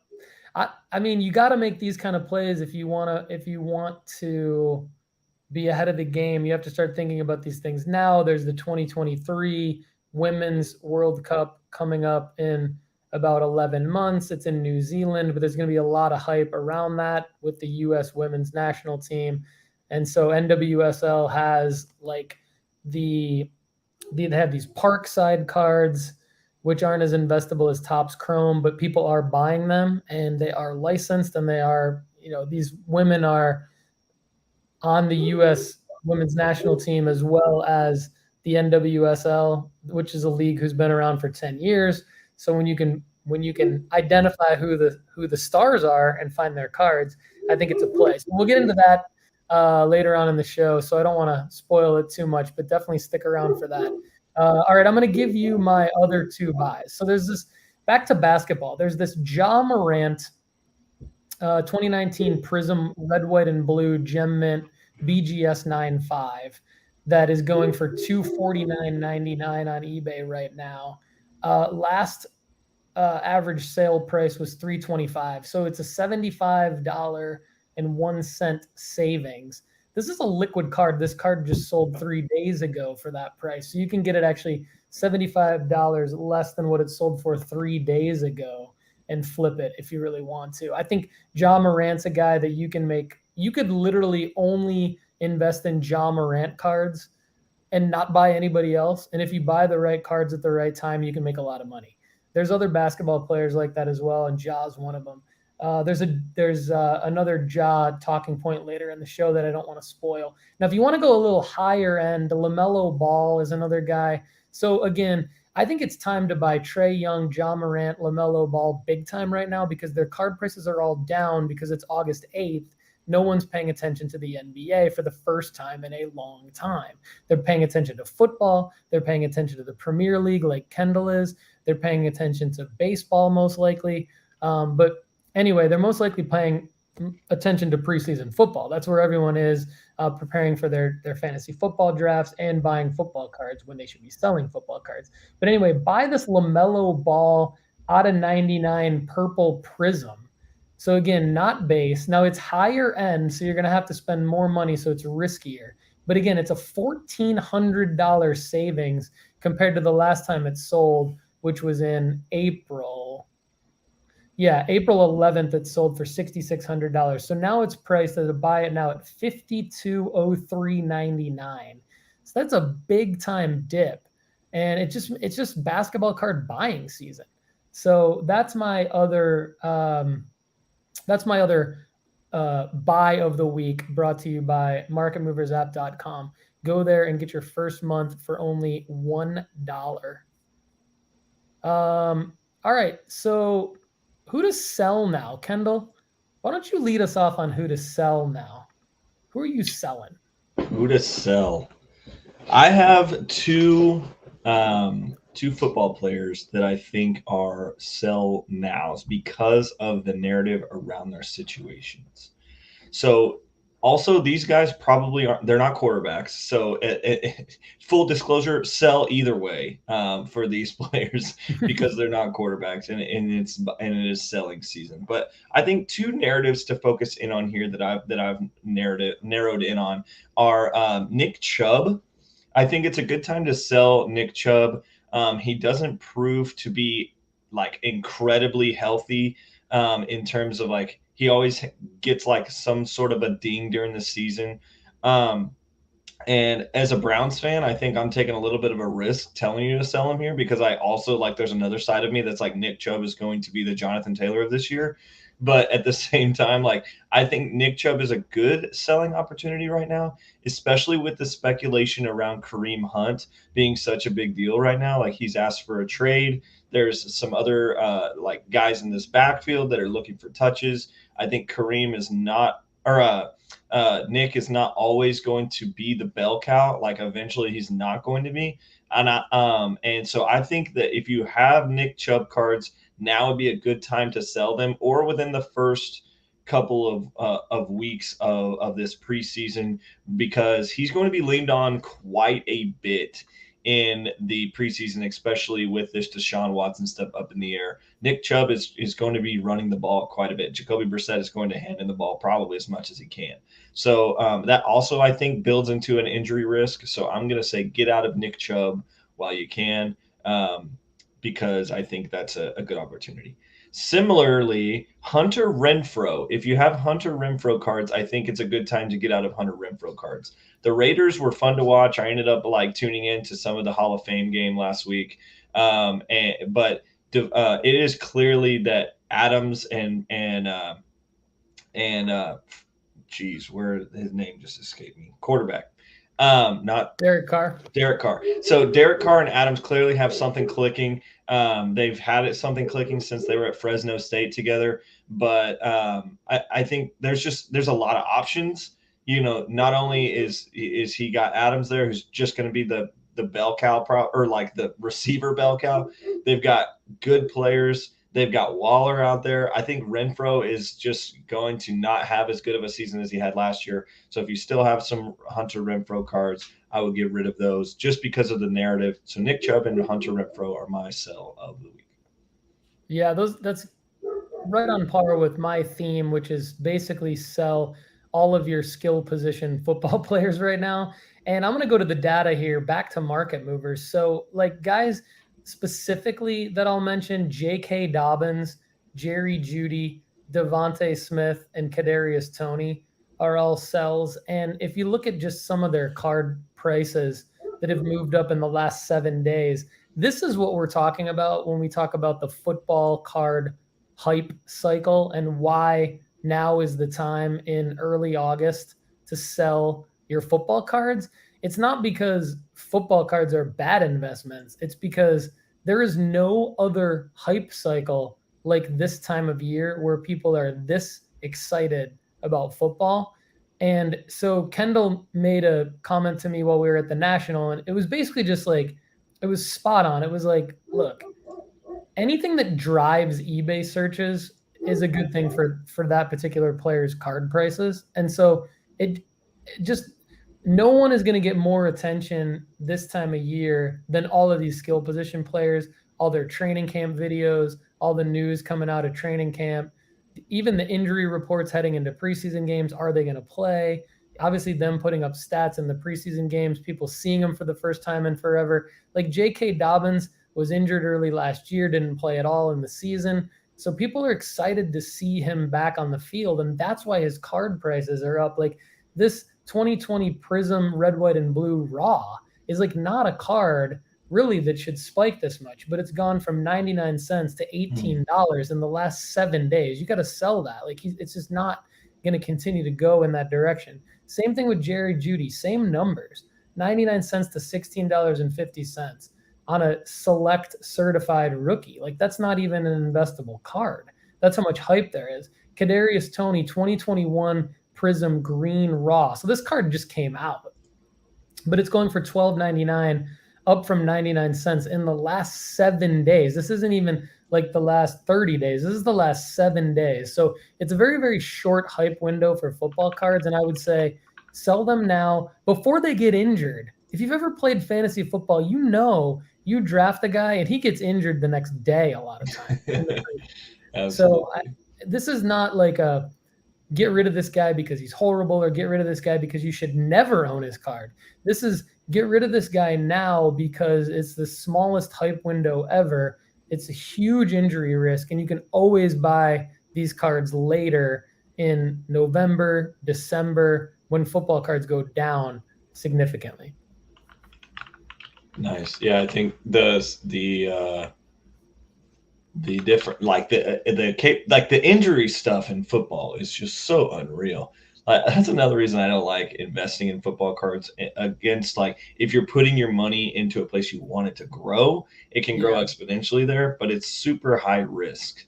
S1: I mean, you got to make these kind of plays if you want to be ahead of the game. You have to start thinking about these things now. There's the 2023 Women's World Cup coming up in about 11 months. It's in New Zealand, but there's going to be a lot of hype around that with the U.S. women's national team. And so NWSL has like they have these Parkside cards, which aren't as investable as Topps Chrome, but people are buying them and they are licensed and they are, these women are on the U.S. women's national team as well as the NWSL, which is a league who's been around for 10 years. So when you can identify who the stars are and find their cards, I think it's a play. So we'll get into that later on in the show. So I don't want to spoil it too much, but definitely stick around for that. All right, I'm going to give you my other two buys. So there's this, back to basketball, there's this Ja Morant 2019 Prism Red, White, and Blue Gem Mint BGS 95 that is going for $249.99 on eBay right now. Last average sale price was $325, so it's a $75.01 savings. This is a liquid card. This card just sold 3 days ago for that price. So you can get it actually $75 less than what it sold for 3 days ago and flip it if you really want to. I think Ja Morant's a guy that you could literally only invest in Ja Morant cards and not buy anybody else. And if you buy the right cards at the right time, you can make a lot of money. There's other basketball players like that as well, and Ja's one of them. There's another Ja talking point later in the show that I don't want to spoil. Now, if you want to go a little higher end, LaMelo Ball is another guy. So again, I think it's time to buy Trae Young, Ja Morant, LaMelo Ball big time right now because their card prices are all down because it's August 8th. No one's paying attention to the NBA for the first time in a long time. They're paying attention to football. They're paying attention to the Premier League like Kendall is. They're paying attention to baseball most likely. But anyway, they're most likely paying attention to preseason football. That's where everyone is preparing for their fantasy football drafts and buying football cards when they should be selling football cards. But anyway, buy this LaMelo Ball out of 99 purple Prism. So again, not base. Now it's higher end, so you're going to have to spend more money, so it's riskier. But again, it's a $1,400 savings compared to the last time it sold, which was in April. Yeah, April 11th, it sold for $6,600. So now it's priced to buy it now at $5,203.99. So that's a big time dip, and it's just basketball card buying season. So that's my other buy of the week, brought to you by MarketMoversApp.com. Go there and get your first month for only $1. All right, so who to sell now? Kendall, why don't you lead us off on who to sell now? Who are you selling?
S2: Who to sell? I have two football players that I think are sell nows because of the narrative around their situations. So also these guys probably aren't, they're not quarterbacks. So full disclosure, sell either way for these players because they're not quarterbacks and it is selling season. But I think two narratives to focus in on here that I've narrowed in on are Nick Chubb. I think it's a good time to sell Nick Chubb. He doesn't prove to be like incredibly healthy in terms of like he always gets like some sort of a ding during the season. And as a Browns fan, I think I'm taking a little bit of a risk telling you to sell him here because I also like there's another side of me that's like Nick Chubb is going to be the Jonathan Taylor of this year. But at the same time, like, I think Nick Chubb is a good selling opportunity right now, especially with the speculation around Kareem Hunt being such a big deal right now. Like, he's asked for a trade. There's some other like guys in this backfield that are looking for touches. I think Kareem is not, or Nick is not always going to be the bell cow. Like, eventually he's not going to be. And so I think that if you have Nick Chubb cards, now would be a good time to sell them, or within the first couple of weeks of this preseason, because he's going to be leaned on quite a bit in the preseason, especially with this Deshaun Watson stuff up in the air. Nick Chubb is going to be running the ball quite a bit. Jacoby Brissett is going to hand in the ball probably as much as he can. So that also, I think, builds into an injury risk. So I'm going to say get out of Nick Chubb while you can, because I think that's a good opportunity. Similarly, Hunter Renfrow. If you have Hunter Renfrow cards, I think it's a good time to get out of Hunter Renfrow cards. The Raiders were fun to watch. I ended up like tuning in to some of the Hall of Fame game last week. But it is clearly that Adams and geez, where his name just escaped me. Quarterback. Not
S1: Derek Carr.
S2: Derek Carr. So Derek Carr and Adams clearly have something clicking. They've had something clicking since they were at Fresno State together. But I think there's a lot of options. You know, not only is he got Adams there, who's just going to be the bell cow or like the receiver bell cow. They've got good players. They've got Waller out there. I think Renfrow is just going to not have as good of a season as he had last year. So if you still have some Hunter Renfrow cards, I would get rid of those just because of the narrative. So Nick Chubb and Hunter Renfrow are my sell of the week.
S1: Yeah, that's right on par with my theme, which is basically sell all of your skill position football players right now. And I'm going to go to the data here, back to market movers. So, like, guys specifically that I'll mention, J.K. Dobbins, Jerry Jeudy, Devontae Smith, and Kadarius Toney are all sells. And if you look at just some of their card prices that have moved up in the last 7 days, this is what we're talking about when we talk about the football card hype cycle and why now is the time in early August to sell your football cards. It's not because football cards are bad investments. It's because there is no other hype cycle like this time of year where people are this excited about football. And so Kendall made a comment to me while we were at the National, and it was basically just like, it was spot on. It was like, look, anything that drives eBay searches is a good thing for that particular player's card prices. And so it just, no one is going to get more attention this time of year than all of these skill position players, all their training camp videos, all the news coming out of training camp, even the injury reports heading into preseason games. Are they going to play? Obviously, them putting up stats in the preseason games, people seeing them for the first time in forever. Like J.K. Dobbins was injured early last year, didn't play at all in the season. So people are excited to see him back on the field, and that's why his card prices are up. Like this 2020 Prism Red, White, and Blue Raw is like not a card really that should spike this much, but it's gone from 99 cents to $18 in the last 7 days. You got to sell that. Like it's just not going to continue to go in that direction. Same thing with Jerry Jeudy, same numbers, 99 cents to $16.50 on a select certified rookie. Like that's not even an investable card. That's how much hype there is. Kadarius Toney, 2021 Prism Green Raw. So this card just came out, but it's going for $12.99, up from 99 cents in the last 7 days. This isn't even like the last 30 days. This is the last 7 days. So it's a very, very short hype window for football cards. And I would say sell them now before they get injured. If you've ever played fantasy football, you know you draft a guy and he gets injured the next day a lot of times. So this is not like a get rid of this guy because he's horrible or get rid of this guy because you should never own his card. This is get rid of this guy now because it's the smallest hype window ever. It's a huge injury risk, and you can always buy these cards later in November, December, when football cards go down significantly.
S2: Nice. Yeah, I think the the different like the injury stuff in football is just so unreal. That's another reason I don't like investing in football cards against like if you're putting your money into a place you want it to grow, it can grow exponentially there, but it's super high risk.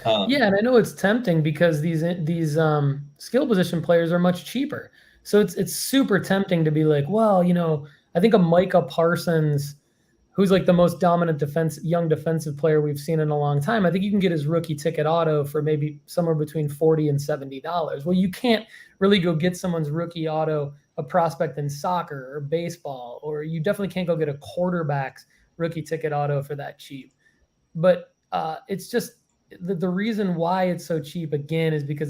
S1: Yeah, and I know it's tempting because these skill position players are much cheaper. So it's super tempting to be like, well, I think a Micah Parsons, who's like the most dominant young defensive player we've seen in a long time. I think you can get his rookie ticket auto for maybe somewhere between $40 and $70. Well, you can't really go get someone's rookie auto, a prospect in soccer or baseball, or you definitely can't go get a quarterback's rookie ticket auto for that cheap. But it's just the reason why it's so cheap again is because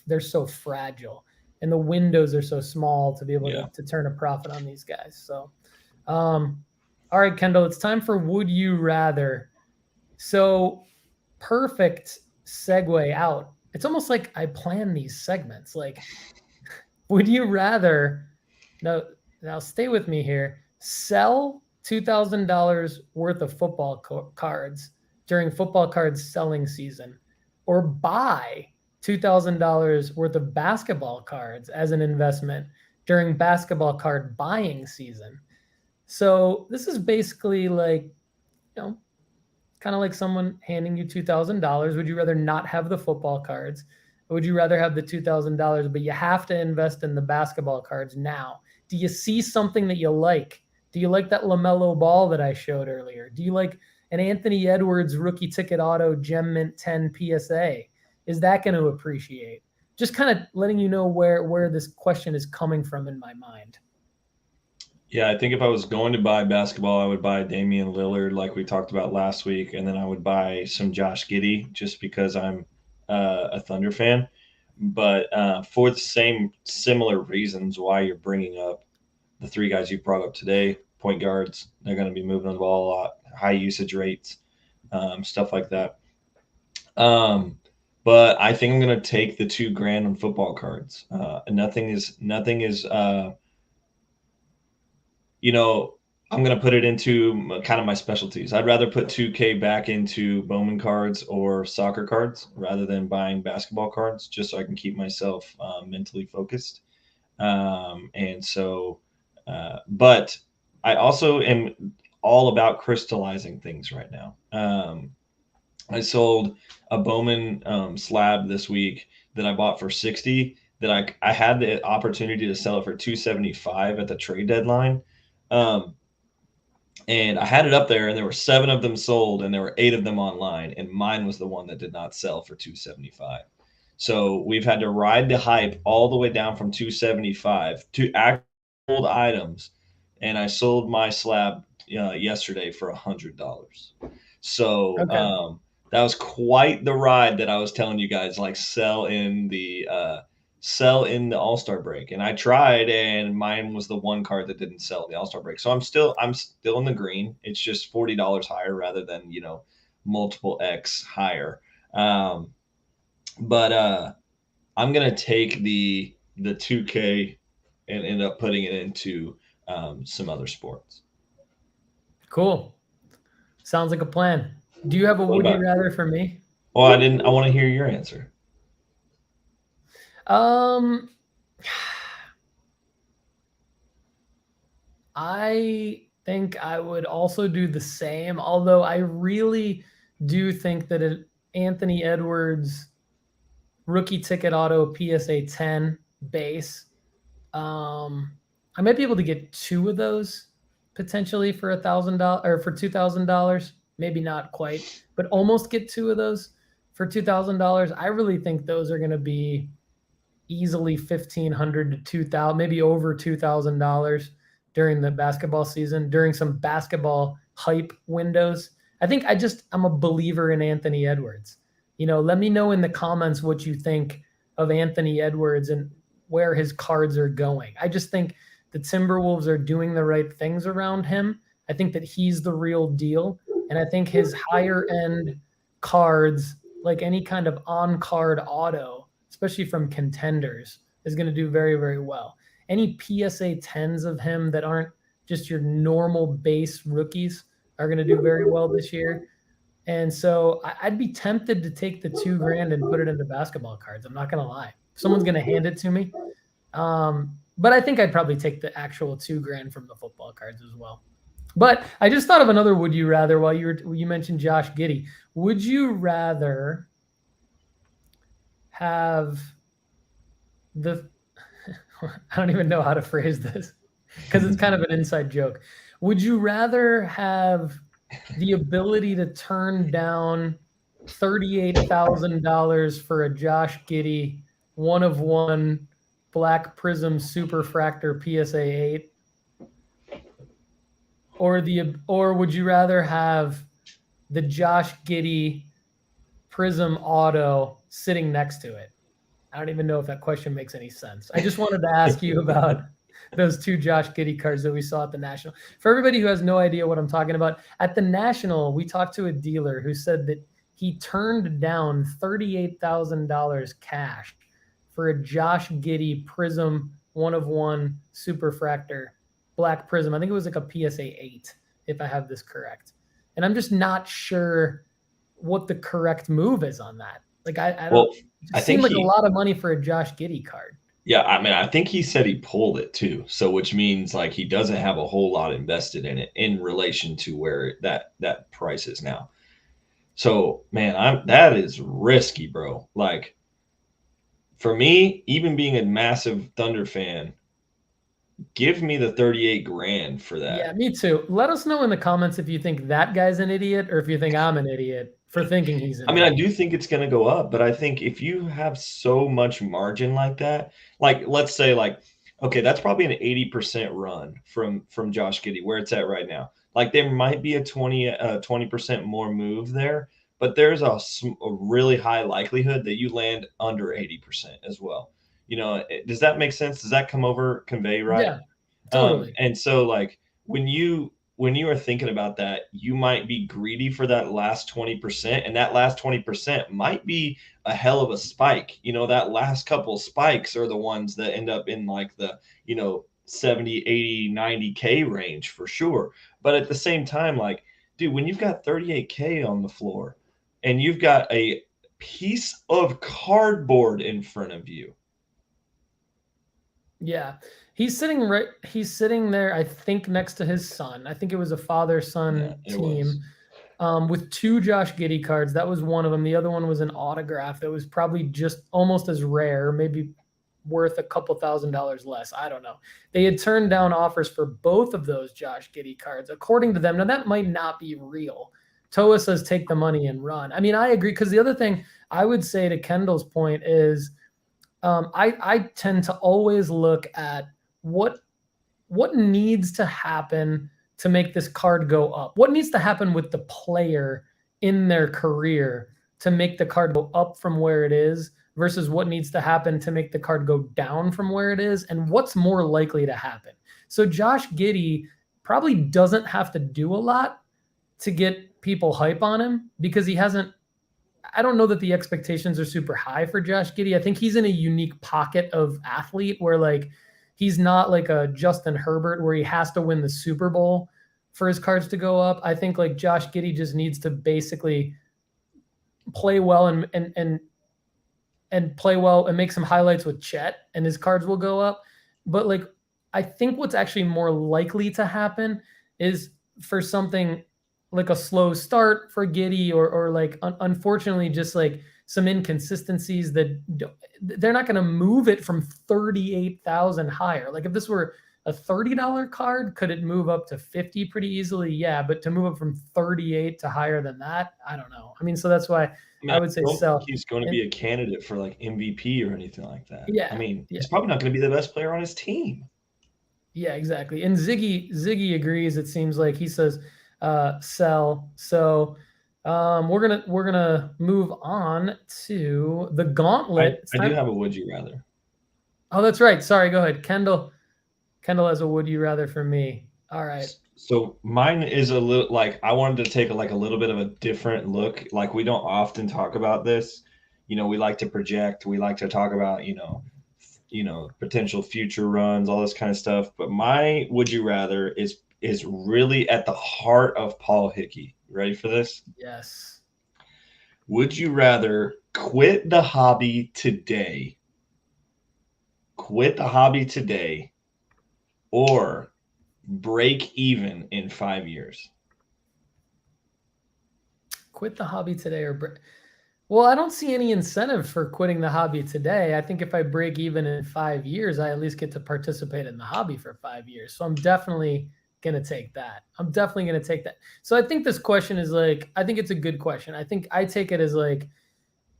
S1: they're so fragile and the windows are so small to be able to turn a profit on these guys. So, all right, Kendall, it's time for Would You Rather. So perfect segue out. It's almost like I plan these segments. Like, would you rather, now stay with me here, sell $2,000 worth of football cards during football cards selling season, or buy $2,000 worth of basketball cards as an investment during basketball card buying season? So this is basically like, kind of like someone handing you $2,000. Would you rather not have the football cards? Or would you rather have the $2,000, but you have to invest in the basketball cards now? Do you see something that you like? Do you like that LaMelo Ball that I showed earlier? Do you like an Anthony Edwards rookie ticket auto Gem Mint 10 PSA? Is that going to appreciate? Just kind of letting you know where this question is coming from in my mind.
S2: Yeah, I think if I was going to buy basketball, I would buy Damian Lillard, like we talked about last week, and then I would buy some Josh Giddey just because I'm a Thunder fan. But for the same similar reasons why you're bringing up the three guys you brought up today, point guards, they're going to be moving the ball a lot, high usage rates, stuff like that. But I think I'm going to take the $2,000 on football cards. Nothing is I'm going to put it into kind of my specialties. I'd rather put 2K back into Bowman cards or soccer cards rather than buying basketball cards, just so I can keep myself mentally focused. And so, but I also am all about crystallizing things right now. I sold a Bowman slab this week that I bought for 60 that I had the opportunity to sell it for 275 at the trade deadline. And I had it up there and there were 7 of them sold and there were 8 of them online. And mine was the one that did not sell for 275. So we've had to ride the hype all the way down from 275 to actual items. And I sold my slab yesterday for $100. So that was quite the ride that I was telling you guys, like sell in the All-Star break. And I tried and mine was the one card that didn't sell in the All-Star break. So I'm still in the green. It's just $40 higher rather than, multiple X higher. But I'm going to take the 2K and end up putting it into some other sports.
S1: Cool. Sounds like a plan. Do you have a would you rather for me?
S2: Well, I want to hear your answer.
S1: I think I would also do the same, although I really do think that Anthony Edwards rookie ticket auto PSA 10 base, I might be able to get 2 of those potentially for $1,000 or for $2,000. Maybe not quite, but almost get 2 of those for $2,000. I really think those are going to be easily $1,500 to $2,000, maybe over $2,000 during the basketball season, during some basketball hype windows. I think I'm a believer in Anthony Edwards. Let me know in the comments what you think of Anthony Edwards and where his cards are going. I just think the Timberwolves are doing the right things around him. I think that he's the real deal. And I think his higher end cards, like any kind of on-card auto, especially from contenders, is going to do very, very well. Any PSA 10s of him that aren't just your normal base rookies are going to do very well this year. And so I'd be tempted to take the $2,000 and put it into basketball cards. I'm not gonna lie. If someone's gonna hand it to me, but I think I'd probably take the actual $2,000 from the football cards as well. But I just thought of another would you rather while you mentioned Josh Giddey. Would you rather have the I don't even know how to phrase this because it's kind of an inside joke. Would you rather have the ability to turn down $38,000 for a Josh Giddey 1/1 Black Prism Superfractor PSA 8? Or would you rather have the Josh Giddey Prism Auto sitting next to it? I don't even know if that question makes any sense. I just wanted to ask you about those two Josh Giddey cards that we saw at the National. For everybody who has no idea what I'm talking about, at the National, we talked to a dealer who said that he turned down $38,000 cash for a Josh Giddey Prism 1/1 Superfractor Black Prism. I think it was like a PSA 8, if I have this correct. And I'm just not sure what the correct move is on that. Like I don't. It seemed like a lot of money for a Josh Giddey card.
S2: Yeah, I mean, I think he said he pulled it too. So which means like he doesn't have a whole lot invested in it in relation to where that price is now. So man, that is risky, bro. Like for me, even being a massive Thunder fan, give me the 38 grand for that.
S1: Yeah, me too. Let us know in the comments if you think that guy's an idiot or if you think I'm an idiot for thinking he's an idiot.
S2: I do think it's going to go up, but I think if you have so much margin like that, like let's say like, okay, that's probably an 80% run from Josh Giddey where it's at right now. Like there might be a 20% more move there, but there's a really high likelihood that you land under 80% as well. You know, does that make sense? Does that convey right?
S1: Yeah, totally.
S2: And so like when you are thinking about that, you might be greedy for that last 20%, and that last 20% might be a hell of a spike. You know, that last couple spikes are the ones that end up in like the, 70, 80, 90K range for sure. But at the same time, like, dude, when you've got 38K on the floor and you've got a piece of cardboard in front of you.
S1: Yeah. He's sitting there, I think, next to his son. I think it was a father-son team with two Josh Giddey cards. That was one of them. The other one was an autograph that was probably just almost as rare, maybe worth a couple $1,000s less. I don't know. They had turned down offers for both of those Josh Giddey cards, according to them. Now, that might not be real. Toa says take the money and run. I mean, I agree, because the other thing I would say to Kendall's point is I tend to always look at what needs to happen to make this card go up. What needs to happen with the player in their career to make the card go up from where it is versus what needs to happen to make the card go down from where it is, and what's more likely to happen. So Josh Giddey probably doesn't have to do a lot to get people hype on him, because he hasn't, I don't know that the expectations are super high for Josh Giddey. I think he's in a unique pocket of athlete where like he's not like a Justin Herbert where he has to win the Super Bowl for his cards to go up. I think like Josh Giddey just needs to basically play well and play well and make some highlights with Chet, and his cards will go up. But like, I think what's actually more likely to happen is for something like a slow start for Giddey, or like unfortunately just like some inconsistencies that they're not going to move it from 38,000 higher. Like if this were a $30 card, could it move up to 50 pretty easily? Yeah, but to move up from 38 to higher than that, I don't know. I mean, so that's why I would say sell.
S2: He's going to be a candidate for like MVP or anything like that.
S1: Yeah,
S2: I mean, he's probably not going to be the best player on his team.
S1: Yeah, exactly. And Ziggy agrees. It seems like he says sell. So we're gonna move on to the Gauntlet.
S2: I do have a would you rather.
S1: Oh, that's right. Sorry, go ahead. Kendall has a would you rather for me. All right.
S2: So mine is a little like, I wanted to take a little bit of a different look. Like, we don't often talk about this. We like to project. We like to talk about, potential future runs, all this kind of stuff. But my would you rather is is really at the heart of Paul Hickey. Ready for this?
S1: Yes.
S2: Would you rather quit the hobby today? Quit the hobby today or break even in 5 years?
S1: Quit the hobby today well, I don't see any incentive for quitting the hobby today. I think if I break even in 5 years, I at least get to participate in the hobby for 5 years. So I'm definitely going to take that. I'm definitely going to take that. So I think this question is like, I think it's a good question. I think I take it as like,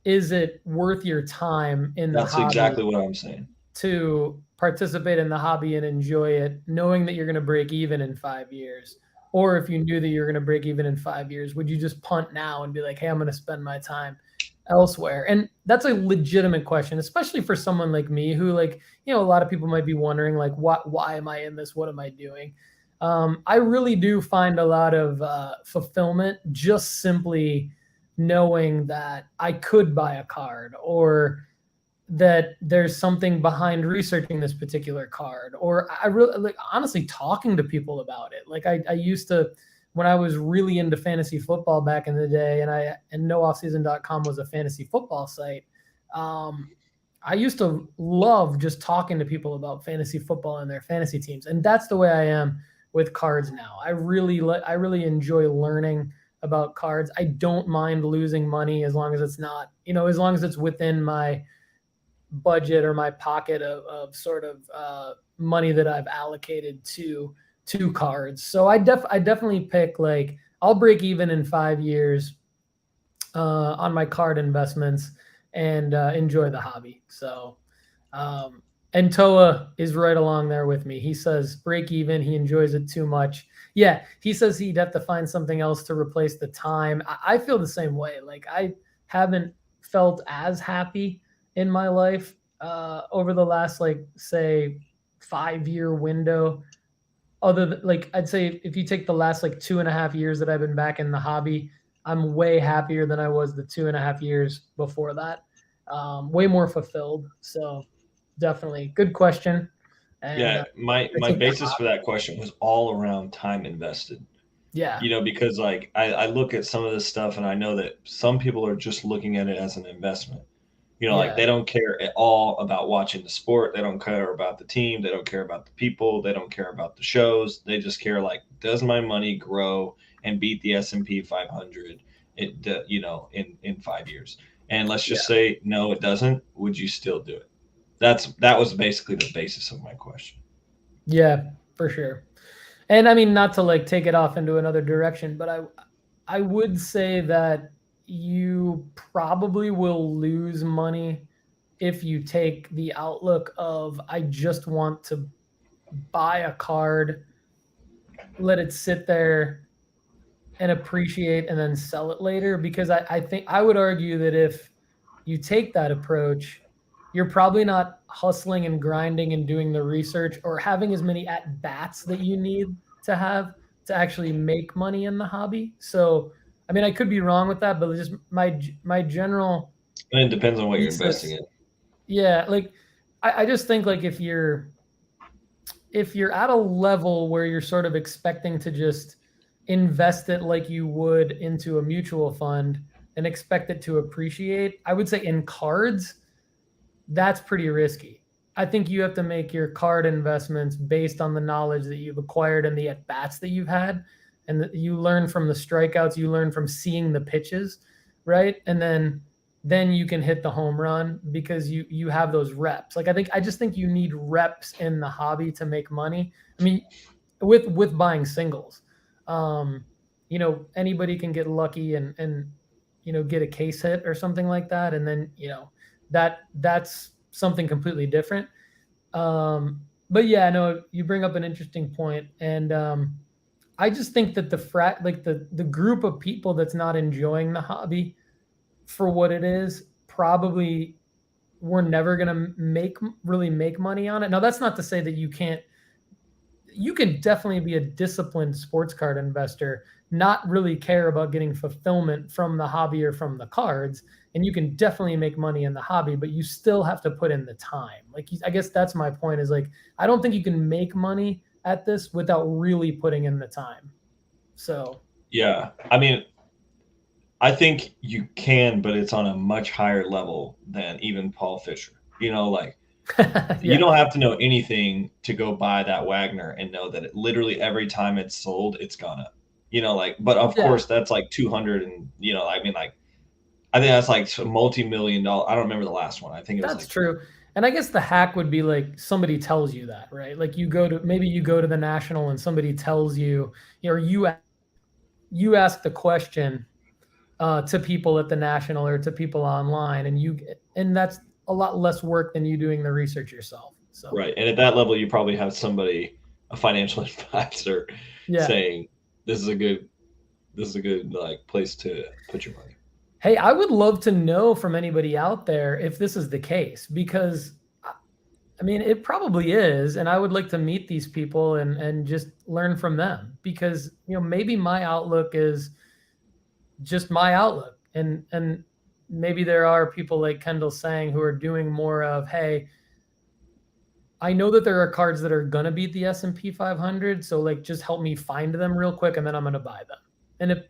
S1: is it worth your time in the
S2: That's
S1: hobby
S2: exactly what I'm saying.
S1: to participate in the hobby and enjoy it, knowing that you're going to break even in 5 years? Or if you knew that you're going to break even in 5 years, would you just punt now and be like, hey, I'm going to spend my time elsewhere? And that's a legitimate question, especially for someone like me who, like, a lot of people might be wondering, like, why am I in this? What am I doing? I really do find a lot of fulfillment just simply knowing that I could buy a card, or that there's something behind researching this particular card, or I really like honestly talking to people about it. Like I used to, when I was really into fantasy football back in the day, and nooffseason.com was a fantasy football site. I used to love just talking to people about fantasy football and their fantasy teams, and that's the way I am with cards now. I really enjoy learning about cards. I don't mind losing money as long as it's not, as long as it's within my budget or my pocket of sort of money that I've allocated to cards. So I definitely pick, like, I'll break even in 5 years on my card investments and enjoy the hobby. So and Toa is right along there with me. He says break even. He enjoys it too much. Yeah, he says he'd have to find something else to replace the time. I feel the same way. Like I haven't felt as happy in my life over the last, like, say 5 year window. Other than, like, I'd say if you take the last like 2.5 years that I've been back in the hobby, I'm way happier than I was the 2.5 years before that. Way more fulfilled. So definitely good question. And
S2: Yeah,
S1: I
S2: my
S1: take the
S2: basis for that question was all around time invested.
S1: yeah,
S2: Because like I look at some of this stuff and I know that some people are just looking at it as an investment. Like
S1: yeah,
S2: they don't care at all about watching the sport. They don't care about the team. They don't care about the people. They don't care about the shows. They just care, like, does my money grow and beat the S&P 500 in 5 years? And let's
S1: yeah,
S2: just say no, it doesn't. Would you still do it? That was basically the basis of my question.
S1: yeah, for sure. And I mean, not to like take it off into another direction, but I would say that you probably will lose money if you take the outlook of I just want to buy a card, let it sit there and appreciate, and then sell it later. Because I think I would argue that if you take that approach, you're probably not hustling and grinding and doing the research or having as many at bats that you need to have to actually make money in the hobby. So, I mean, I could be wrong with that, but just my general
S2: And it depends on what you're investing
S1: thesis.
S2: in.
S1: Yeah, like I just think, like, if you're at a level where you're sort of expecting to just invest it like you would into a mutual fund and expect it to appreciate, I would say in cards, that's pretty risky. I think you have to make your card investments based on the knowledge that you've acquired and the at bats that you've had, and that you learn from the strikeouts, you learn from seeing the pitches, right? And then you can hit the home run because you have those reps. Like I just think you need reps in the hobby to make money. I mean, with buying singles, um, anybody can get lucky and get a case hit or something like that, and then that's something completely different. But yeah, no, you bring up an interesting point, and I just think that the group of people that's not enjoying the hobby for what it is, probably we're never going to really make money on it. Now, that's not to say that you can definitely be a disciplined sports card investor, not really care about getting fulfillment from the hobby or from the cards, and you can definitely make money in the hobby, but you still have to put in the time. Like, I guess that's my point, is like, I don't think you can make money at this without really putting in the time. So
S2: Yeah. I mean, I think you can, but it's on a much higher level than even Paul Fisher. You know, like you
S1: yeah,
S2: don't have to know anything to go buy that Wagner and know that it literally every time it's sold, it's gone up. You know, like, but of
S1: yeah,
S2: course that's like 200 and, you know, I mean, like, I think that's like multi-million dollar. I don't remember the last one. I think it was
S1: that's
S2: like,
S1: true. And I guess the hack would be like somebody tells you that, right? Like you go to the national and somebody tells you, or you ask the question to people at the national or to people online, and that's a lot less work than you doing the research yourself. So
S2: right. And at that level, you probably have somebody, a financial advisor,
S1: yeah.
S2: saying this is a good, like place to put your money.
S1: Hey, I would love to know from anybody out there if this is the case because I mean it probably is, and I would like to meet these people and just learn from them because maybe my outlook is just my outlook, and maybe there are people like Kendall saying who are doing more of, hey, I know that there are cards that are gonna beat the S&P 500, so like just help me find them real quick, and then I'm gonna buy them. And if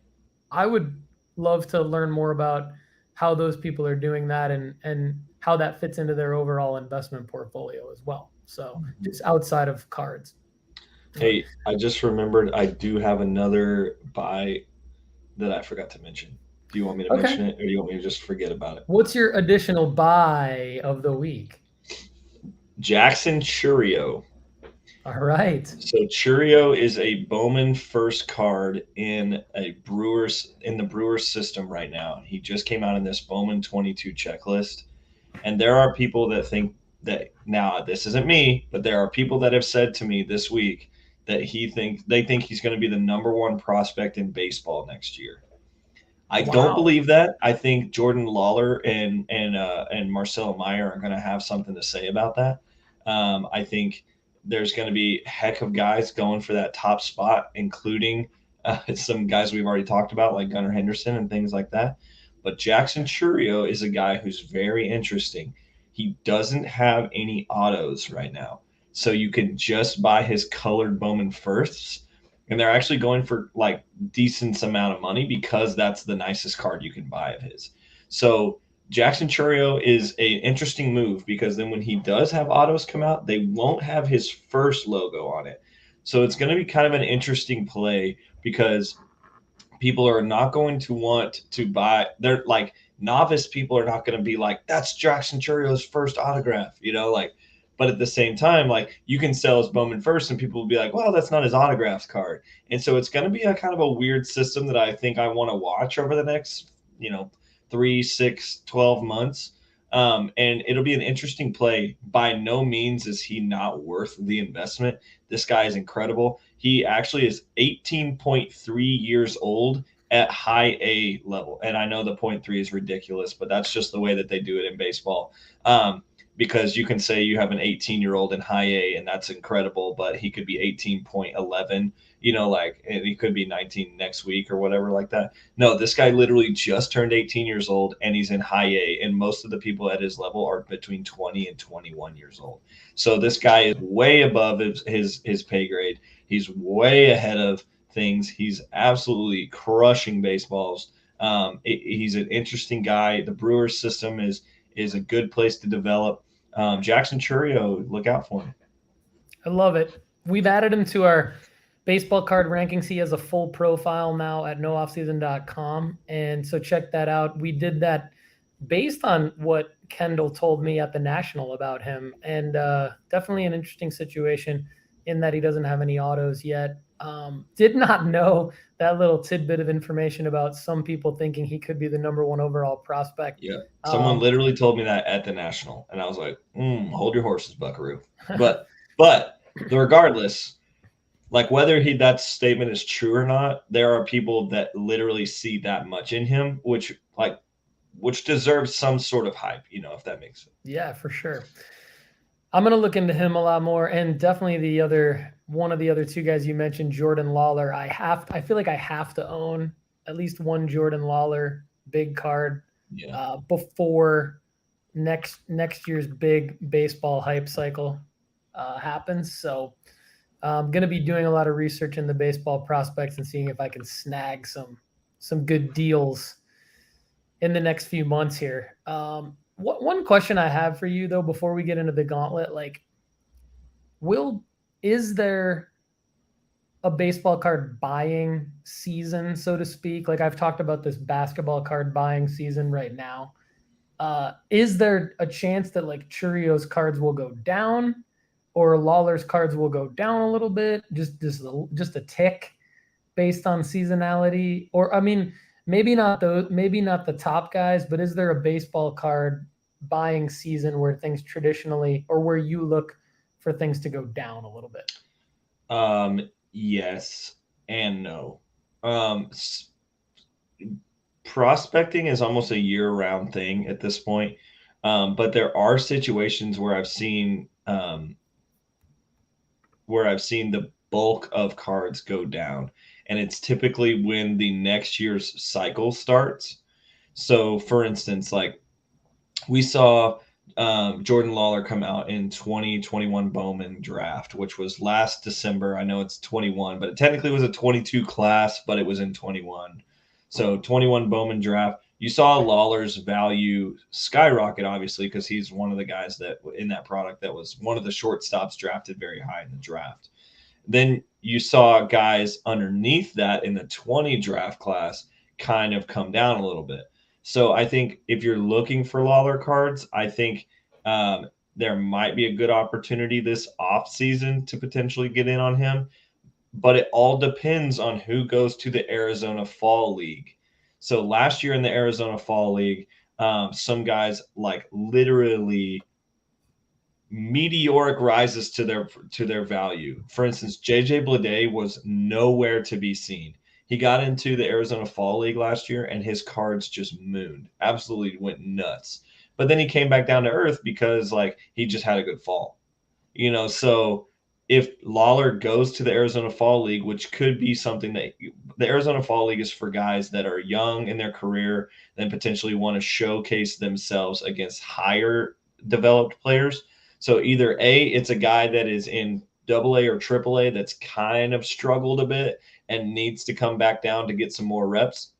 S1: I would love to learn more about how those people are doing that and how that fits into their overall investment portfolio as well. So just outside of cards.
S2: Hey, I just remembered I do have another buy that I forgot to mention. Do you want me to
S1: Okay.
S2: mention it or do you want me to just forget about it?
S1: What's your additional buy of the week?
S2: Jackson Churio.
S1: All right.
S2: So Churio is a Bowman first card in the Brewers system right now. He just came out in this Bowman 22 checklist. And there are people that think that now this isn't me, but there are people that have said to me this week that they think he's going to be the number one prospect in baseball next year. I don't
S1: Wow.
S2: believe that. I think Jordan Lawler and Marcelo Meyer are going to have something to say about that. I think there's going to be a heck of guys going for that top spot, including some guys we've already talked about, like Gunnar Henderson and things like that. But Jackson Churio is a guy who's very interesting. He doesn't have any autos right now, so you can just buy his colored Bowman firsts, and they're actually going for like decent amount of money because that's the nicest card you can buy of his. So Jackson Churio is an interesting move because then when he does have autos come out, they won't have his first logo on it. So it's going to be kind of an interesting play because people are not going to want to buy. They're like novice people are not going to be like, that's Jackson Churio's first autograph, you know, like, but at the same time, like you can sell his Bowman first and people will be like, well, that's not his autographs card. And so it's going to be a kind of a weird system that I think I want to watch over the next, 3, 6, 12 months. And it'll be an interesting play. By no means is he not worth the investment. This guy is incredible. He actually is 18.3 years old at high A level. And I know the 0.3 is ridiculous, but that's just the way that they do it in baseball. Because you can say you have an 18-year-old in high A and that's incredible, but he could be 18.11, like, and he could be 19 next week or whatever like that. No, this guy literally just turned 18 years old and he's in high A. And most of the people at his level are between 20 and 21 years old. So this guy is way above his pay grade. He's way ahead of things. He's absolutely crushing baseballs. He's an interesting guy. The Brewers system is a good place to develop. Jackson Churio, look out for him.
S1: I love it. We've added him to our baseball card rankings. He has a full profile now at nooffseason.com. And so check that out. We did that based on what Kendall told me at the National about him. And definitely an interesting situation in that he doesn't have any autos yet. Did not know that little tidbit of information about some people thinking he could be the number one overall prospect.
S2: Yeah. Someone literally told me that at the National, and I was like, hold your horses, Buckaroo. But regardless, like whether that statement is true or not, there are people that literally see that much in him, which deserves some sort of hype, if that makes sense.
S1: Yeah, for sure. I'm going to look into him a lot more, and definitely one of the other two guys you mentioned, Jordan Lawler. I feel like I have to own at least one Jordan Lawler big card before next year's big baseball hype cycle happens. So I'm gonna be doing a lot of research in the baseball prospects and seeing if I can snag some good deals in the next few months here. One question I have for you though, before we get into the gauntlet, like, will is there a baseball card buying season, so to speak? Like I've talked about this basketball card buying season right now. Is there a chance that like Churio's cards will go down, or Lawler's cards will go down a little bit, just a tick, based on seasonality? Or I mean, maybe not the top guys, but is there a baseball card buying season where things traditionally, or where you look for things to go down a little bit?
S2: Yes and no. Um, Prospecting is almost a year-round thing at this point, but there are situations where I've seen the bulk of cards go down, and it's typically when the next year's cycle starts. So, for instance, like we saw Jordan Lawler come out in 2021 Bowman draft, which was last December. I know it's 21, but it technically was a 22 class, but it was in 21. So 21 Bowman draft. You saw Lawler's value skyrocket, obviously, because he's one of the guys that in that product that was one of the shortstops drafted very high in the draft. Then you saw guys underneath that in the 20 draft class kind of come down a little bit. So I think if you're looking for Lawler cards, I think there might be a good opportunity this off season to potentially get in on him. But it all depends on who goes to the Arizona Fall League. So last year in the Arizona Fall League, some guys like literally meteoric rises to their value. For instance, JJ Bleday was nowhere to be seen. He got into the Arizona Fall League last year and his cards just mooned. Absolutely went nuts. But then he came back down to earth because like he just had a good fall. So if Lawler goes to the Arizona Fall League, which could be something that the Arizona Fall League is for guys that are young in their career and potentially want to showcase themselves against higher developed players. So either A, it's a guy that is in double A or triple A that's kind of struggled a bit and needs to come back down to get some more reps.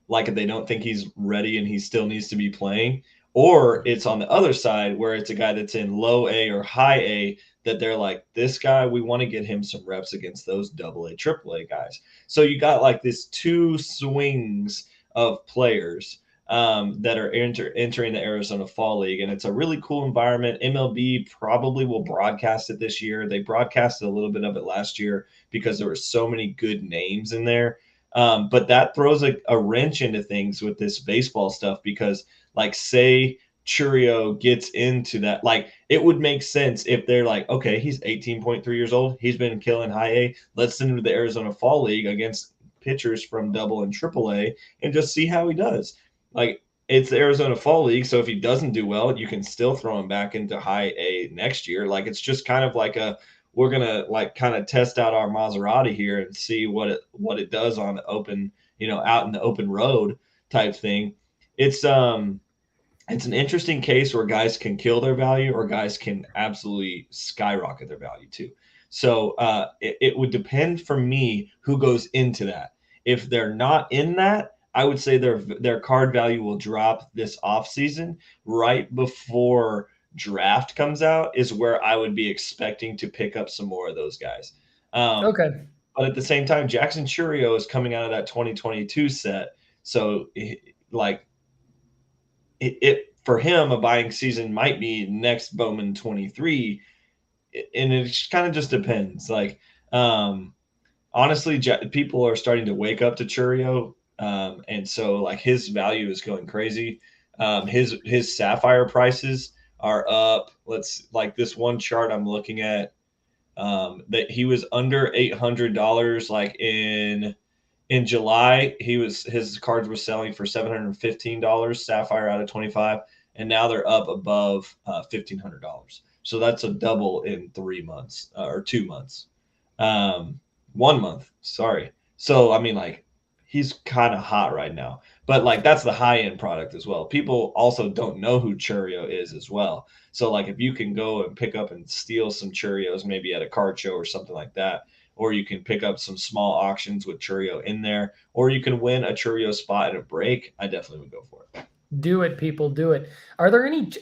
S2: Like if they don't think he's ready and he still needs to be playing, or it's on the other side where it's a guy that's in low A or high A that they're like, this guy, we want to get him some reps against those double A, triple A guys. So you got like this two swings of players that are entering the Arizona Fall League. And it's a really cool environment. MLB probably will broadcast it this year. They broadcasted a little bit of it last year because there were so many good names in there. But that throws a wrench into things with this baseball stuff because, like, say Churio gets into that, like, it would make sense if they're like, okay, he's 18.3 years old. He's been killing high A. Let's send him to the Arizona Fall League against pitchers from double and triple A and just see how he does. Like, it's the Arizona Fall League. So if he doesn't do well, you can still throw him back into high A next year. Like, it's just kind of like we're gonna like kind of test out our Maserati here and see what it does on the open, out in the open road type thing. It's an interesting case where guys can kill their value or guys can absolutely skyrocket their value too. So it would depend for me who goes into that. If they're not in that, I would say their card value will drop this off season right before draft comes out is where I would be expecting to pick up some more of those guys. Um,
S1: Okay.
S2: but at the same time, Jackson Churio is coming out of that 2022 set. So like it for him, a buying season might be next Bowman 23. And it kind of just depends. Like, honestly, people are starting to wake up to Churio. And so like his value is going crazy. His sapphire prices are up. Let's like this one chart I'm looking at, that he was under $800 like in July. His cards were selling for $715 sapphire out of 25, and now they're up above $1,500. So that's a double in 3 months or 2 months, 1 month. Sorry. So I mean, like he's kind of hot right now. But like that's the high end product as well. People also don't know who Churio is as well. So like if you can go and pick up and steal some Churios maybe at a card show or something like that, or you can pick up some small auctions with Churio in there, or you can win a Churio spot in a break, I definitely would go for it.
S1: Do it, people, do it. Are there any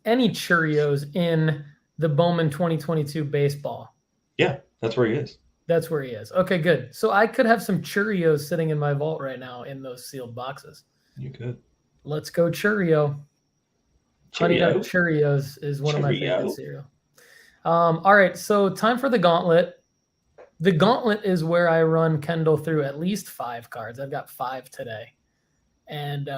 S1: Churios in the Bowman 2022 baseball?
S2: Yeah, that's where he is.
S1: That's where he is. Okay, good. So I could have some Churios sitting in my vault right now in those sealed boxes.
S2: You could.
S1: Let's go Churio. Honey Nut Cheerios is one of my favorite cereal. All right, so time for the Gauntlet. The Gauntlet is where I run Kendall through at least 5 cards. I've got 5 today, and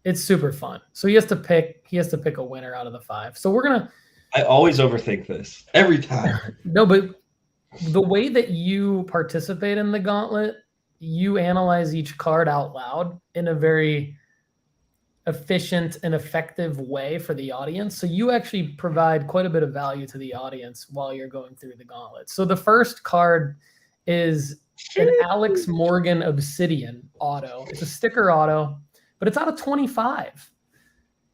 S1: it's super fun. So he has to pick a winner out of the 5. So we're gonna.
S2: I always overthink this every time.
S1: No, but the way that you participate in the Gauntlet, you analyze each card out loud in a very efficient and effective way for the audience. So you actually provide quite a bit of value to the audience while you're going through the Gauntlet. So the first card is an Alex Morgan Obsidian auto. It's a sticker auto, but it's out of 25.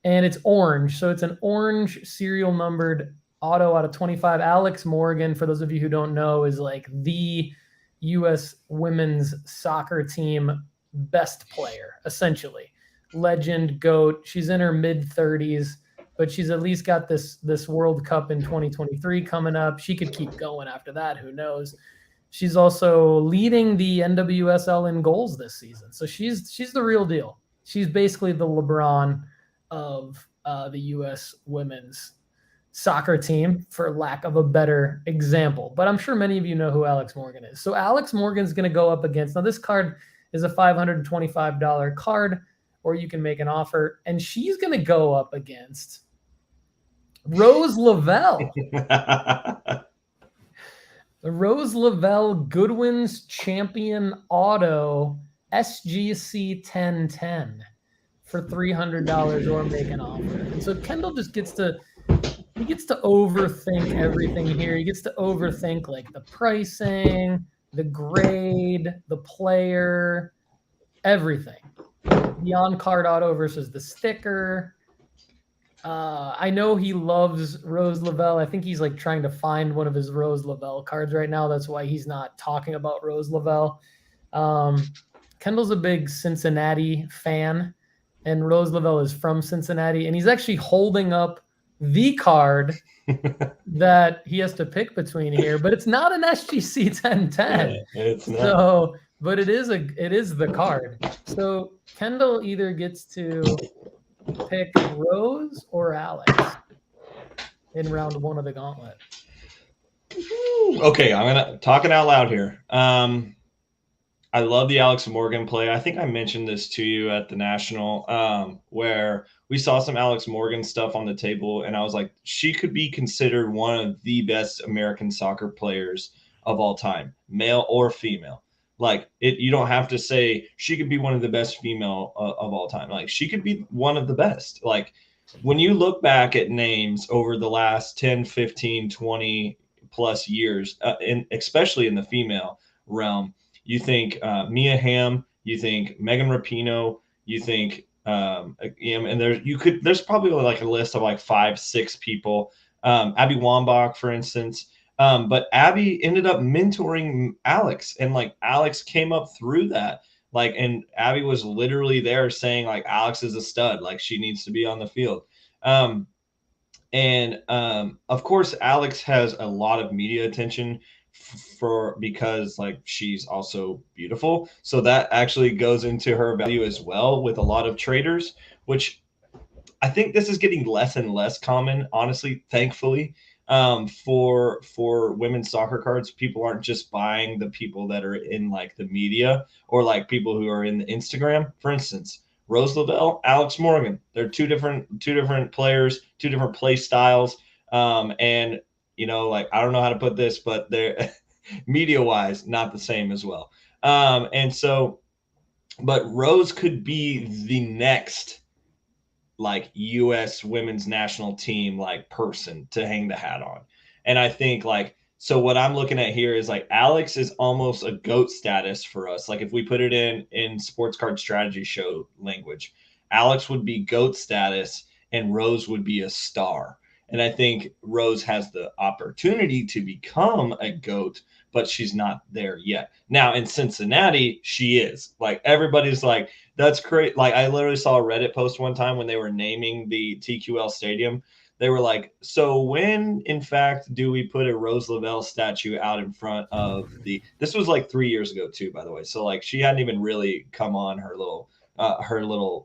S1: And it's orange. So it's an orange serial numbered auto out of 25. Alex Morgan, for those of you who don't know, is like the U.S. women's soccer team best player, essentially. Legend, GOAT. She's in her mid-30s, but she's at least got this World Cup in 2023 coming up. She could keep going after that. Who knows? She's also leading the NWSL in goals this season. So she's the real deal. She's basically the LeBron of the U.S. women's soccer team, for lack of a better example. But I'm sure many of you know who Alex Morgan is. So Alex Morgan's going to go up against, now this card is a $525 card, or you can make an offer, and she's going to go up against Rose Lavelle. The Rose Lavelle Goodwin's Champion Auto SGC 1010 for $300 or make an offer. And so Kendall just gets to overthink everything here. He gets to overthink like the pricing, the grade, the player, everything. The on-card auto versus the sticker. I know he loves Rose Lavelle. I think he's like trying to find one of his Rose Lavelle cards right now. That's why he's not talking about Rose Lavelle. Kendall's a big Cincinnati fan, and Rose Lavelle is from Cincinnati, and he's actually holding up the card that he has to pick between here, but it's not an SGC 1010.
S2: Yeah, it's not.
S1: So, but it is the card. So Kendall either gets to pick Rose or Alex in round 1 of the Gauntlet.
S2: Okay, I'm talking out loud here. I love the Alex Morgan play. I think I mentioned this to you at the National, where we saw some Alex Morgan stuff on the table, and I was like, she could be considered one of the best American soccer players of all time, male or female. Like you don't have to say she could be one of the best female of all time. Like she could be one of the best. Like when you look back at names over the last 10, 15, 20 plus years, especially in the female realm, you think Mia Hamm, you think Megan Rapinoe, you think and there's probably like a list of like 5-6 people. Abby Wambach, for instance. But Abby ended up mentoring Alex, and like Alex came up through that. Like, and Abby was literally there saying like Alex is a stud, like she needs to be on the field. Of course, Alex has a lot of media attention because like she's also beautiful. So that actually goes into her value as well with a lot of traders, which I think this is getting less and less common, honestly, thankfully. For women's soccer cards, people aren't just buying the people that are in like the media or like people who are in the Instagram. For instance, Rose Lavelle, Alex Morgan, they're two different players, 2 different play styles. And you know, like, I don't know how to put this, but they're media wise, not the same as well. But Rose could be the next like U.S. women's national team, like person to hang the hat on. And I think like So what I'm looking at here is like Alex is almost a GOAT status for us. Like if we put it in sports card strategy show language, Alex would be GOAT status and Rose would be a star. And I think Rose has the opportunity to become a GOAT, but she's not there yet. Now in Cincinnati, she is. Like everybody's like, that's great. Like I literally saw a Reddit post one time when they were naming the TQL stadium. They were like, so when in fact do we put a Rose Lavelle statue out in front of the, this was like 3 years ago too, by the way. So like she hadn't even really come on her little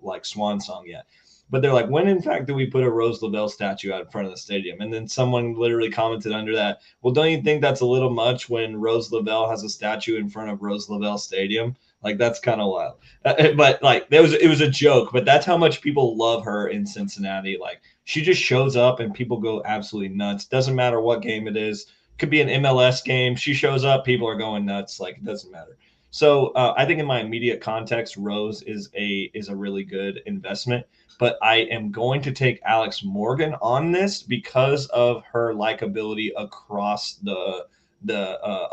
S2: like swan song yet. But they're like, when in fact do we put a Rose Lavelle statue out in front of the stadium? And then someone literally commented under that, well, don't you think that's a little much when Rose Lavelle has a statue in front of Rose Lavelle Stadium? Like that's kind of wild. But like it was a joke, but that's how much people love her in Cincinnati. Like she just shows up and people go absolutely nuts. Doesn't matter what game it is. Could be an MLS game. She shows up, people are going nuts. Like it doesn't matter. So I think in my immediate context, Rose is a really good investment. But I am going to take Alex Morgan on this because of her likability across the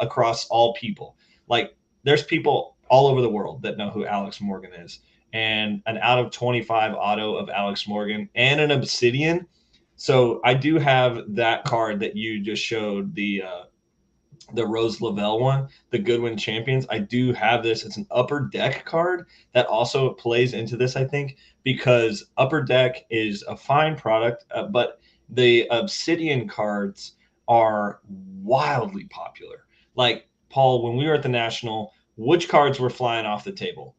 S2: across all people. Like there's people all over the world that know who Alex Morgan is, and an out of 25 auto of Alex Morgan and an Obsidian. So I do have that card that you just showed, the Rose Lavelle one, the Goodwin Champions. I do have this. It's an upper deck card that also plays into this, I think, because upper deck is a fine product, but the Obsidian cards are wildly popular. Like Paul, when we were at the National, which cards were flying off the table?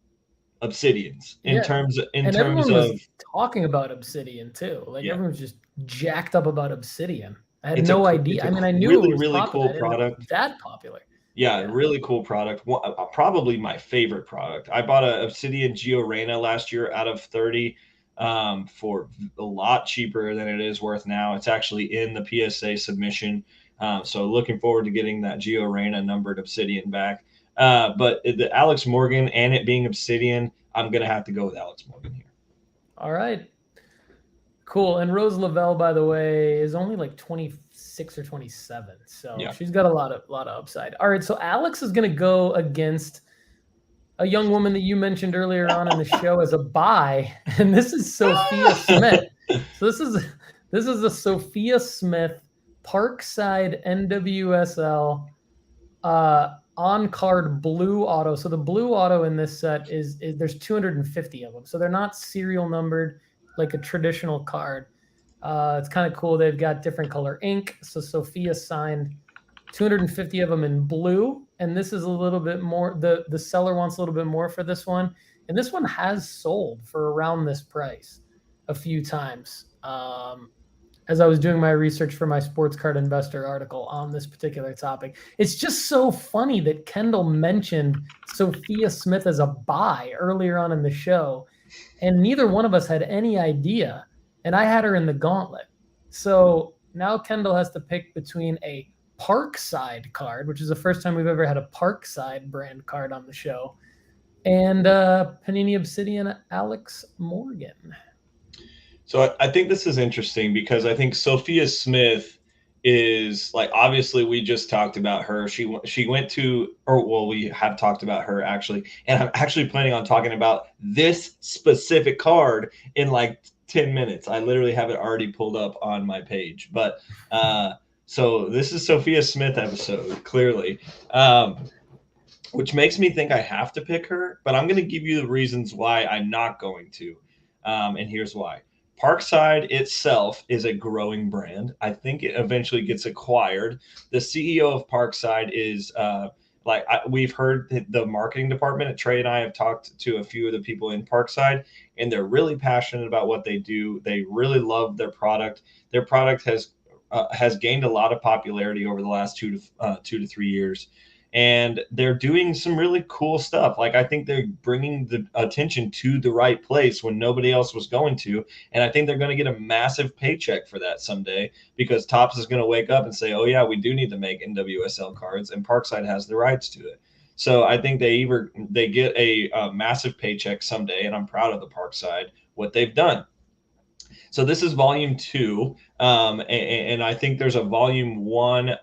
S2: Obsidians in terms of
S1: was talking about Obsidian too. Like everyone's just jacked up about Obsidian. I had no idea. I mean, I knew
S2: really,
S1: it was
S2: really
S1: popular.
S2: cool product.
S1: That popular.
S2: Yeah, really cool product. Probably my favorite product. I bought a Obsidian Gio Reyna last year out of 30 for a lot cheaper than it is worth now. It's actually in the PSA submission. So looking forward to getting that Gio Reyna numbered Obsidian back. But the Alex Morgan and it being Obsidian, I'm going to have to go with Alex Morgan here.
S1: All right. Cool. And Rose Lavelle, by the way, is only like 26 or 27. So she's got a lot of upside. All right. So Alex is going to go against a young woman that you mentioned earlier on in the show as a buy. And this is Sophia Smith. So this is a Sophia Smith Parkside NWSL on card blue auto. So the blue auto in this set is there's 250 of them. So they're not serial numbered like a traditional card. It's kind of cool. They've got different color ink. So Sophia signed 250 of them in blue. And this is a little bit more, the seller wants a little bit more for this one. And this one has sold for around this price a few times. As I was doing my research for my Sports Card Investor article on this particular topic. It's just so funny that Kendall mentioned Sophia Smith as a buy earlier on in the show, and neither one of us had any idea, and I had her in the Gauntlet. So now Kendall has to pick between a Parkside card, which is the first time we've ever had a Parkside brand card on the show, and Panini Obsidian Alex Morgan.
S2: So I think this is interesting because I think Sophia Smith is like, obviously we just talked about her. She went to, or well, we have talked about her actually, and I'm actually planning on talking about this specific card in like 10 minutes. I literally have it already pulled up on my page, but so this is Sophia Smith episode clearly, which makes me think I have to pick her, but I'm going to give you the reasons why I'm not going to. And here's why. Parkside itself is a growing brand. I think it eventually gets acquired. The CEO of Parkside is we've heard the marketing department. Trey and I have talked to a few of the people in Parkside, and they're really passionate about what they do. They really love their product. Their product has gained a lot of popularity over the last 2 to 3 years. And they're doing some really cool stuff. Like I think they're bringing the attention to the right place when nobody else was going to. And I think they're going to get a massive paycheck for that someday because Topps is going to wake up and say, oh yeah, we do need to make NWSL cards, and Parkside has the rights to it. So I think they get a massive paycheck someday, and I'm proud of the Parkside, what they've done. So this is volume 2, and I think there's a volume 1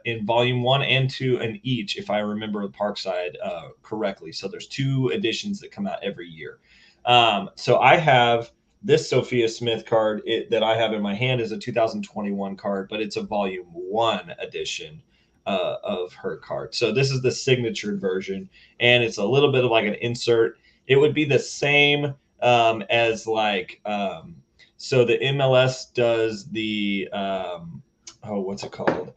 S2: in volume 1 and 2 and each, if I remember the Parkside correctly. So there's 2 editions that come out every year. So I have this Sophia Smith card that I have in my hand is a 2021 card, but it's a volume 1 edition of her card. So this is the signatured version, and it's a little bit of like an insert. It would be the same as like so the MLS does the what's it called?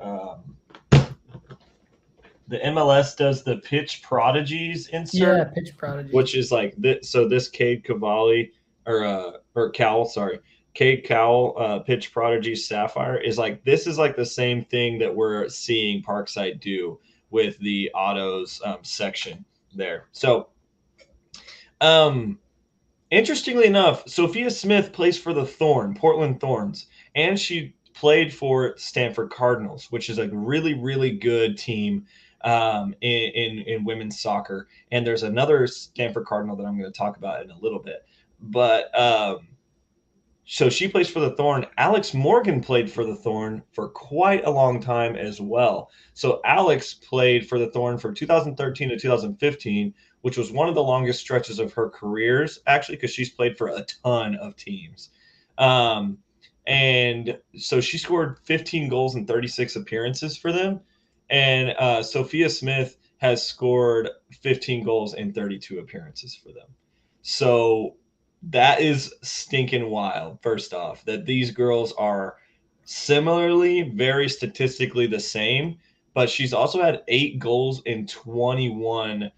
S2: The MLS does the Pitch Prodigies insert.
S1: Yeah, Pitch Prodigy.
S2: Which is like this. So this Cade Cavalli or Cowell, sorry. Cade Cowell, Pitch Prodigy Sapphire is like, this is like the same thing that we're seeing Parkside do with the autos section there. So interestingly enough, Sophia Smith plays for the Portland Thorns, and she played for Stanford Cardinals, which is a really, really good team in women's soccer. And there's another Stanford Cardinal that I'm going to talk about in a little bit. But so she plays for the Thorn. Alex Morgan played for the Thorn for quite a long time as well. So Alex played for the Thorn from 2013 to 2015, which was one of the longest stretches of her careers, actually, because she's played for a ton of teams. And so she scored 15 goals in 36 appearances for them. And Sophia Smith has scored 15 goals in 32 appearances for them. So that is stinking wild, first off, that these girls are similarly very statistically the same, but she's also had 8 goals in 21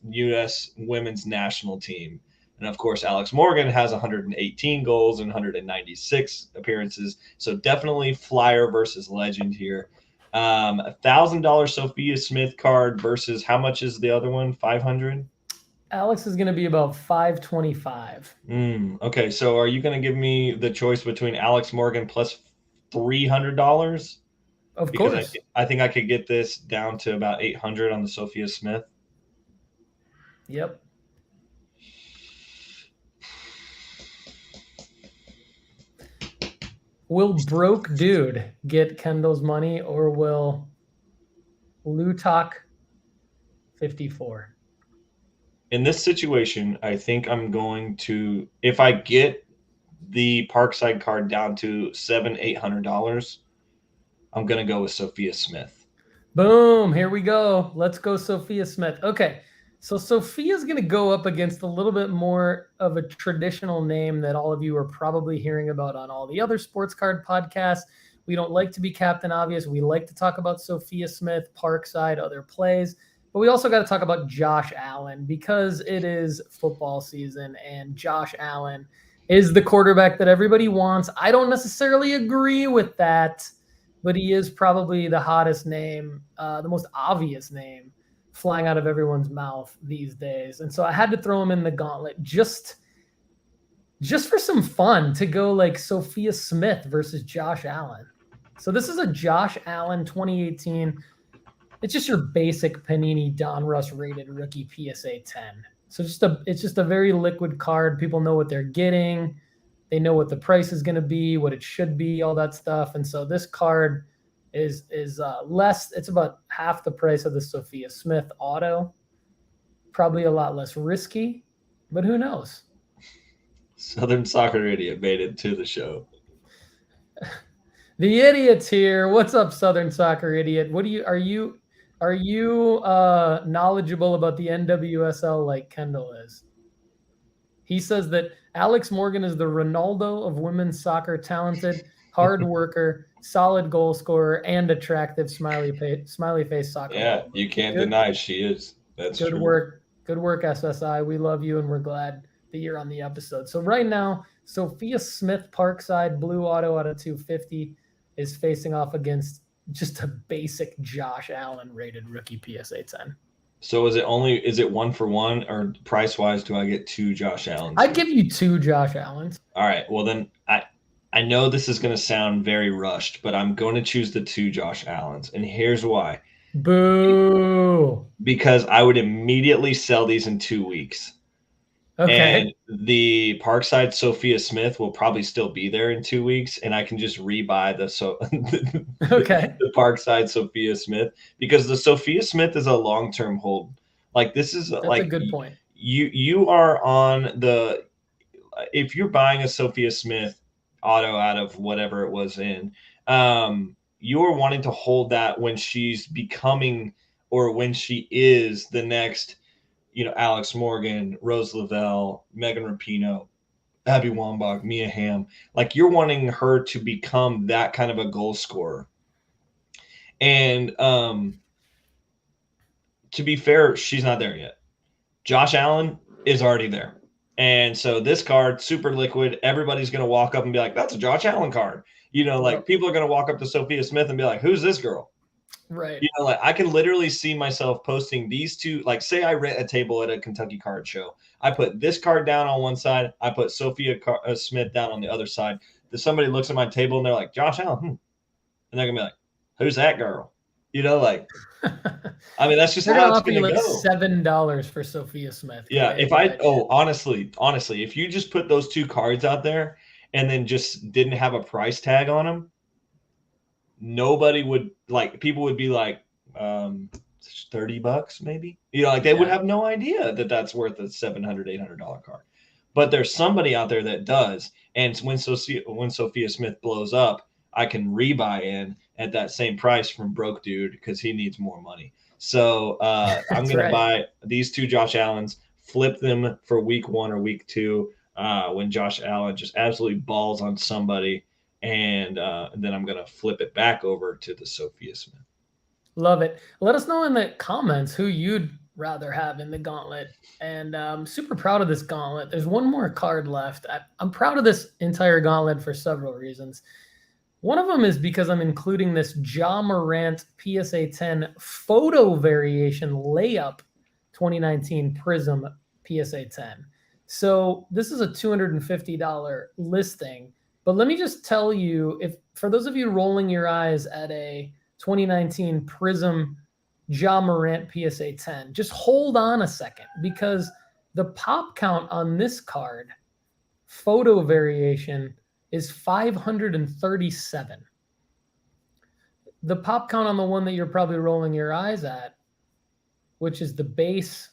S2: U.S. women's national team. And of course, Alex Morgan has 118 goals and 196 appearances. So definitely Flyer versus legend here. $1,000 Sophia Smith card versus how much is the other one? 500.
S1: Alex is going to be about 525.
S2: Okay, so are you going to give me the choice between Alex Morgan plus $300?
S1: Of course.
S2: I think I could get this down to about 800 on the Sophia Smith.
S1: Yep. Will broke dude get Kendall's money, or will Lutok 54?
S2: In this situation, I think I'm going to, if I get the Parkside card down to $700-800, I'm going to go with Sophia Smith.
S1: Boom. Here we go. Let's go Sophia Smith. Okay. So Sophia's going to go up against a little bit more of a traditional name that all of you are probably hearing about on all the other sports card podcasts. We don't like to be Captain Obvious. We like to talk about Sophia Smith, Parkside, other plays. But we also got to talk about Josh Allen, because it is football season and Josh Allen is the quarterback that everybody wants. I don't necessarily agree with that, but he is probably the hottest name, the most obvious name flying out of everyone's mouth these days. And so I had to throw him in the gauntlet just for some fun, to go like Sophia Smith versus Josh Allen. So this is a Josh Allen 2018. It's just your basic Panini Donruss rated rookie PSA 10. So it's just a very liquid card. People know what they're getting. They know what the price is going to be, what it should be, all that stuff. And so this card is less. It's about half the price of the Sophia Smith auto. Probably a lot less risky, but who knows?
S2: Southern Soccer Idiot made it to the show.
S1: The idiot's here. What's up, Southern Soccer Idiot? Are you knowledgeable about the NWSL like Kendall is? He says that Alex Morgan is the Ronaldo of women's soccer, talented, hard worker, solid goal scorer, and attractive smiley face soccer.
S2: Yeah, you can't deny she is. That's
S1: good
S2: true.
S1: work. Good work, SSI. We love you, and we're glad that you're on the episode. So right now, Sophia Smith Parkside Blue Auto out of 250 is facing off against just a basic Josh Allen rated rookie PSA 10.
S2: So is it 1 for 1, or price wise do I get 2 Josh Allens?
S1: I'd give you 2 Josh Allens.
S2: All right. Well, then I know this is going to sound very rushed, but I'm going to choose the 2 Josh Allens, and here's why.
S1: Boo!
S2: Because I would immediately sell these in 2 weeks.
S1: Okay.
S2: And the Parkside Sophia Smith will probably still be there in 2 weeks, and I can just rebuy
S1: Okay.
S2: the Parkside Sophia Smith, because the Sophia Smith is a long-term hold. Like, this is
S1: That's a
S2: like
S1: good point.
S2: you are on the if you're buying a Sophia Smith auto out of whatever it was in, you're wanting to hold that when she's becoming, or when she is the next, Alex Morgan, Rose Lavelle, Megan Rapinoe, Abby Wambach, Mia Hamm. Like, you're wanting her to become that kind of a goal scorer. And to be fair, she's not there yet. Josh Allen is already there. And so this card, super liquid, everybody's going to walk up and be like, that's a Josh Allen card. Like, people are going to walk up to Sophia Smith and be like, who's this girl?
S1: Right.
S2: Like, I can literally see myself posting these two. Like, say I rent a table at a Kentucky card show. I put this card down on one side. I put Sophia Smith down on the other side. Then somebody looks at my table and they're like, Josh Allen. And they're going to be like, who's that girl? Like, I mean, that's just
S1: They're
S2: how
S1: gonna
S2: it's
S1: offer
S2: going
S1: you
S2: to
S1: like
S2: go.
S1: $7 for Sophia Smith.
S2: Yeah, honestly, if you just put those two cards out there and then just didn't have a price tag on them, nobody would, like, people would be like, $30 maybe. Like, they would have no idea that that's worth a $700, $800 card. But there's somebody out there that does, and when Sophia Smith blows up, I can rebuy in at that same price from broke dude because he needs more money. So I'm going to buy these two Josh Allens, flip them for week 1 or week 2 when Josh Allen just absolutely balls on somebody, and then I'm going to flip it back over to the Sophia Smith.
S1: Love it. Let us know in the comments who you'd rather have in the gauntlet. And I'm super proud of this gauntlet. There's one more card left. I'm proud of this entire gauntlet for several reasons. One of them is because I'm including this Ja Morant PSA 10 photo variation layup 2019 Prism PSA 10. So this is a $250 listing. But let me just tell you, if for those of you rolling your eyes at a 2019 Prism Ja Morant PSA 10, just hold on a second, because the pop count on this card, photo variation, is 537. The pop count on the one that you're probably rolling your eyes at, which is the base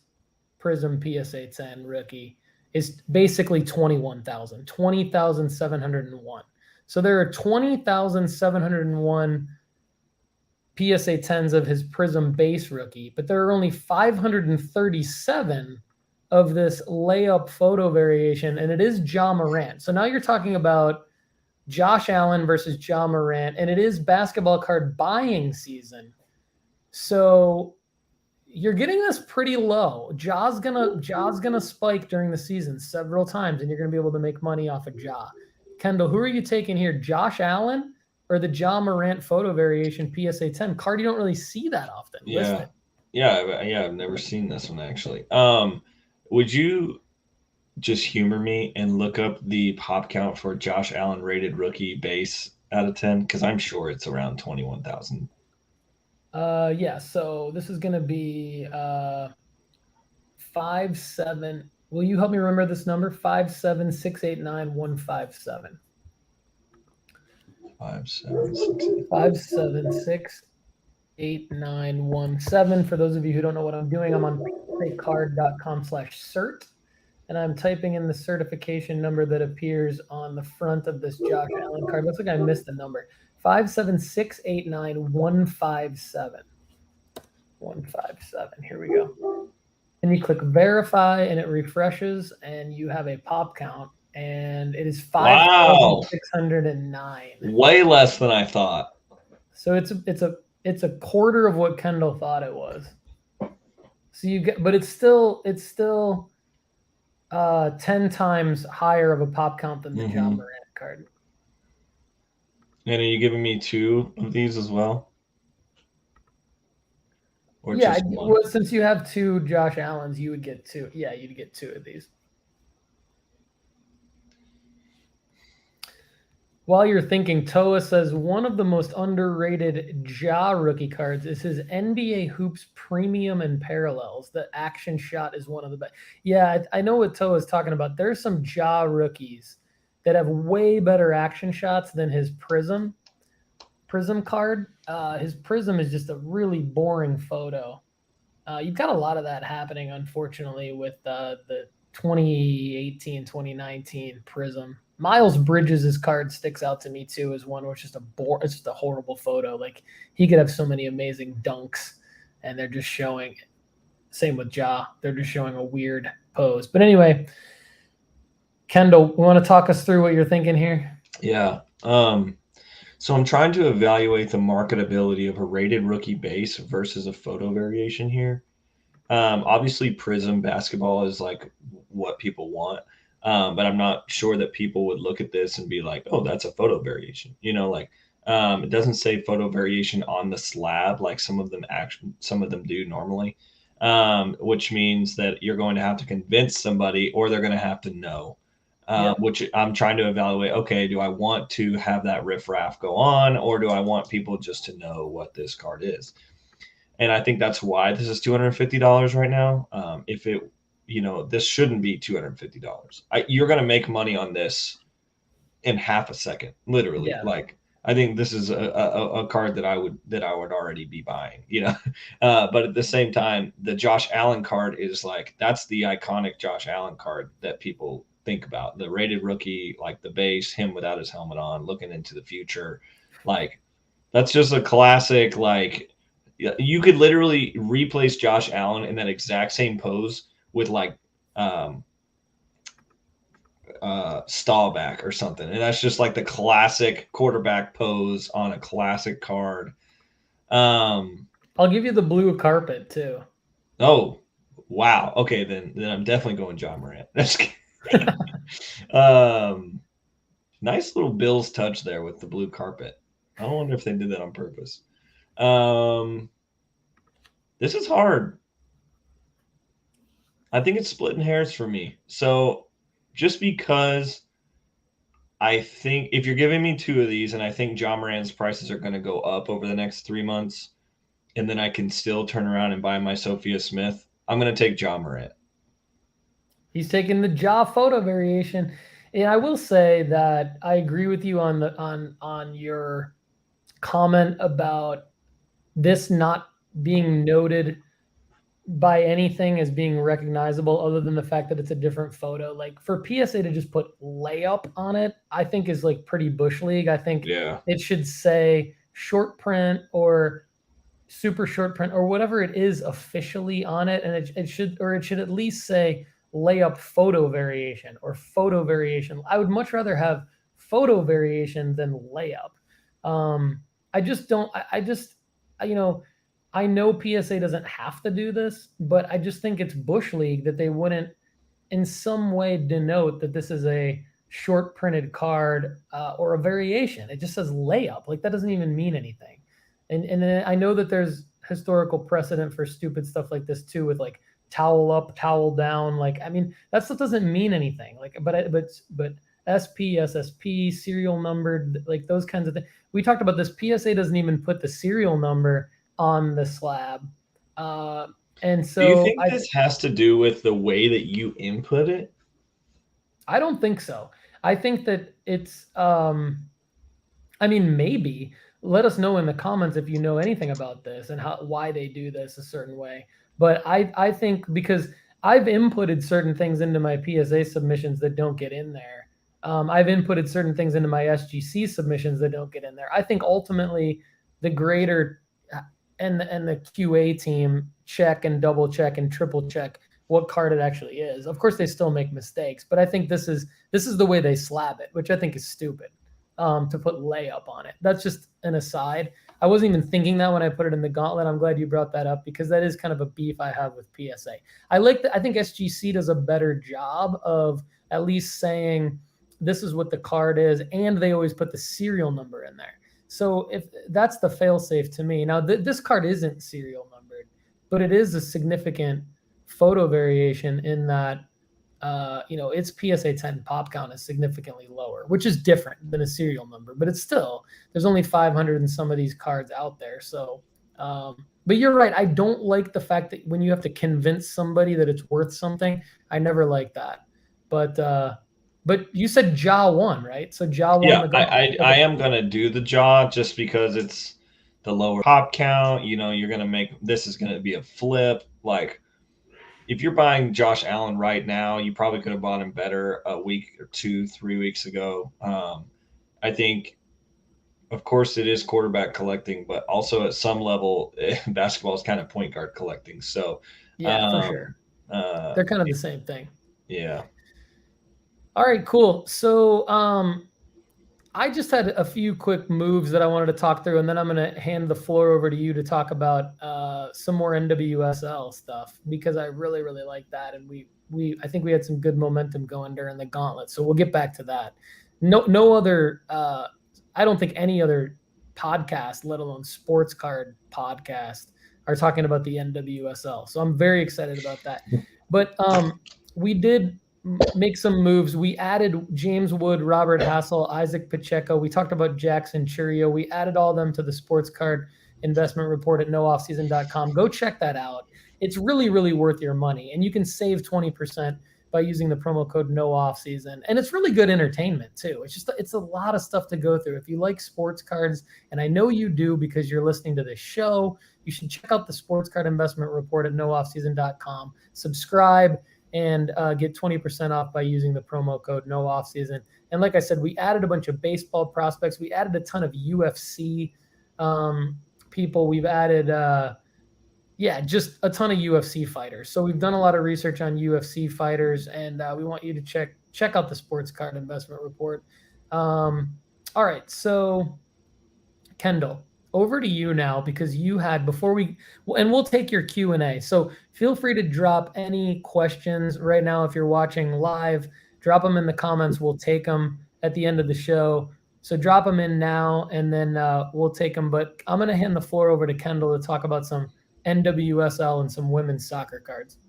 S1: Prism PSA 10 rookie, is basically 21,000, 20,701. So there are 20,701 PSA 10s of his Prism base rookie, but there are only 537 of this layup photo variation, and it is Ja Morant. So now you're talking about Josh Allen versus Ja Morant, and it is basketball card buying season. So you're getting this pretty low. Ja's gonna spike during the season several times, and you're gonna be able to make money off of Ja. Kendall, who are you taking here, Josh Allen or the Ja Morant photo variation PSA 10 card? You don't really see that often listed.
S2: I've never seen this one, actually. Would you just humor me and look up the pop count for Josh Allen rated rookie base out of 10? Because I'm sure it's around 21,000.
S1: Yeah, so this is going to be 57. Will you help me remember this number? 57689,157. 5768917. For those of you who don't know what I'm doing, I'm on card.com/cert, and I'm typing in the certification number that appears on the front of this Josh Allen card. Looks like I missed the number. 57689,157. 157. Here we go. And you click verify, and it refreshes, and you have a pop count, and it is 5,609.
S2: Way less than I thought.
S1: So it's a quarter of what Kendall thought it was. So you get, but it's still 10 times higher of a pop count than the Ja Morant card.
S2: And are you giving me 2 of these as well?
S1: Or yeah, well, since you have 2 Josh Allens, you would get 2. Yeah, you'd get 2 of these. While you're thinking, Toa says one of the most underrated Ja rookie cards is his NBA Hoops Premium and Parallels. The action shot is one of the best. Yeah, I know what Toa is talking about. There's some Ja rookies that have way better action shots than his Prism card. His Prism is just a really boring photo. You've got a lot of that happening, unfortunately, with the 2018, 2019 Prism. Miles Bridges' card sticks out to me too as one, which is it's just a horrible photo. Like he could have so many amazing dunks, and they're just showing. Same with Ja, they're just showing a weird pose. But anyway, Kendall, you want to talk us through what you're thinking here?
S2: Yeah. So I'm trying to evaluate the marketability of a rated rookie base versus a photo variation here. Obviously, Prism basketball is like what people want, but I'm not sure that people would look at this and be like, "Oh, that's a photo variation." Like it doesn't say photo variation on the slab like some of them do normally, which means that you're going to have to convince somebody, or they're going to have to know.
S1: Yep.
S2: Which I'm trying to evaluate. Okay, do I want to have that riffraff go on, or do I want people just to know what this card is? And I think that's why this is $250 right now. If it, this shouldn't be $250. You're going to make money on this in half a second, literally.
S1: Yeah.
S2: Like I think this is a card that I would already be buying. But at the same time, the Josh Allen card is like that's the iconic Josh Allen card that people think about. The rated rookie, like the base, him without his helmet on, looking into the future, like that's just a classic. Like you could literally replace Josh Allen in that exact same pose with like Staubach or something, and that's just like the classic quarterback pose on a classic card.
S1: I'll give you the blue carpet too.
S2: Oh, wow. Okay, then I'm definitely going John Morant. um, nice little Bills touch there with the blue carpet. I wonder if they did that on purpose. This is hard. I think it's splitting hairs for me. So just because I think if you're giving me two of these, and I think John Moran's prices are going to go up over the next 3 months, and then I can still turn around and buy my Sophia Smith, I'm going to take John Moran.
S1: He's taking the Ja photo variation. And I will say that I agree with you on your comment about this not being noted by anything as being recognizable other than the fact that it's a different photo. Like for PSA to just put layup on it, I think is like pretty bush league. I think it should say short print or super short print or whatever it is officially on it, and it should at least say layup photo variation or photo variation. I would much rather have photo variation than layup. I just don't. I just I know PSA doesn't have to do this, but I just think it's bush league that they wouldn't in some way denote that this is a short printed card or a variation. It just says layup. Like that doesn't even mean anything. And I know that there's historical precedent for stupid stuff like this too, with like towel up, towel down. Like I mean, that stuff doesn't mean anything. Like but SP, SSP, serial numbered, like those kinds of things. We talked about this. PSA doesn't even put the serial number on the slab. And so
S2: do you think this has to do with the way that you input it?
S1: I don't think so. I think that it's I mean, maybe. Let us know in the comments if you know anything about this and why they do this a certain way. But I think because I've inputted certain things into my PSA submissions that don't get in there. I've inputted certain things into my SGC submissions that don't get in there. I think ultimately the grader and the QA team check and double check and triple check what card it actually is. Of course, they still make mistakes, but I think this is the way they slab it, which I think is stupid. To put layup on it. That's just an aside. I wasn't even thinking that when I put it in the gauntlet. I'm glad you brought that up because that is kind of a beef I have with PSA. I think SGC does a better job of at least saying this is what the card is, and they always put the serial number in there. So if that's the fail-safe to me. Now this card isn't serial numbered, but it is a significant photo variation in that its PSA 10 pop count is significantly lower, which is different than a serial number, but it's still, there's only 500 and some of these cards out there. So, but you're right. I don't like the fact that when you have to convince somebody that it's worth something, I never like that. But you said Ja won, right? So Ja won
S2: Yeah,
S1: the
S2: I
S1: Gauntlet.
S2: I
S1: Okay.
S2: am gonna do the jaw just because it's the lower pop count. You're gonna make this is gonna be a flip. Like if you're buying Josh Allen right now, you probably could have bought him better a week or 2, 3 weeks ago. I think, of course, it is quarterback collecting, but also at some level, basketball is kind of point guard collecting. So,
S1: Yeah, for
S2: um,
S1: sure.
S2: uh,
S1: They're kind of the same thing.
S2: yeah.
S1: All right, cool. So, I just had a few quick moves that I wanted to talk through, and then I'm going to hand the floor over to you to talk about some more NWSL stuff because I really, really like that, and I think we had some good momentum going during the Gauntlet. So we'll get back to that. No other. I don't think any other podcast, let alone sports card podcast, are talking about the NWSL. So I'm very excited about that. But we did make some moves. We added James Wood, Robert Hassel, Isaac Pacheco. We talked about Jackson Churio. We added all of them to the sports card investment report at nooffseason.com. Go check that out. It's really, really worth your money. And you can save 20% by using the promo code NOOFFSEASON. And it's really good entertainment too. It's a lot of stuff to go through. If you like sports cards, and I know you do because you're listening to this show, you should check out the sports card investment report at nooffseason.com. Subscribe and get 20% off by using the promo code No Off Season. And like I said, we added a bunch of baseball prospects. We added a ton of UFC people. We've added, just a ton of UFC fighters. So we've done a lot of research on UFC fighters, and we want you to check out the sports card investment report. All right, so Kendall, over to you now because you had and we'll take your Q&A. So feel free to drop any questions right now. If you're watching live, drop them in the comments. We'll take them at the end of the show. So drop them in now and then we'll take them. But I'm going to hand the floor over to Kendall to talk about some NWSL and some women's soccer cards.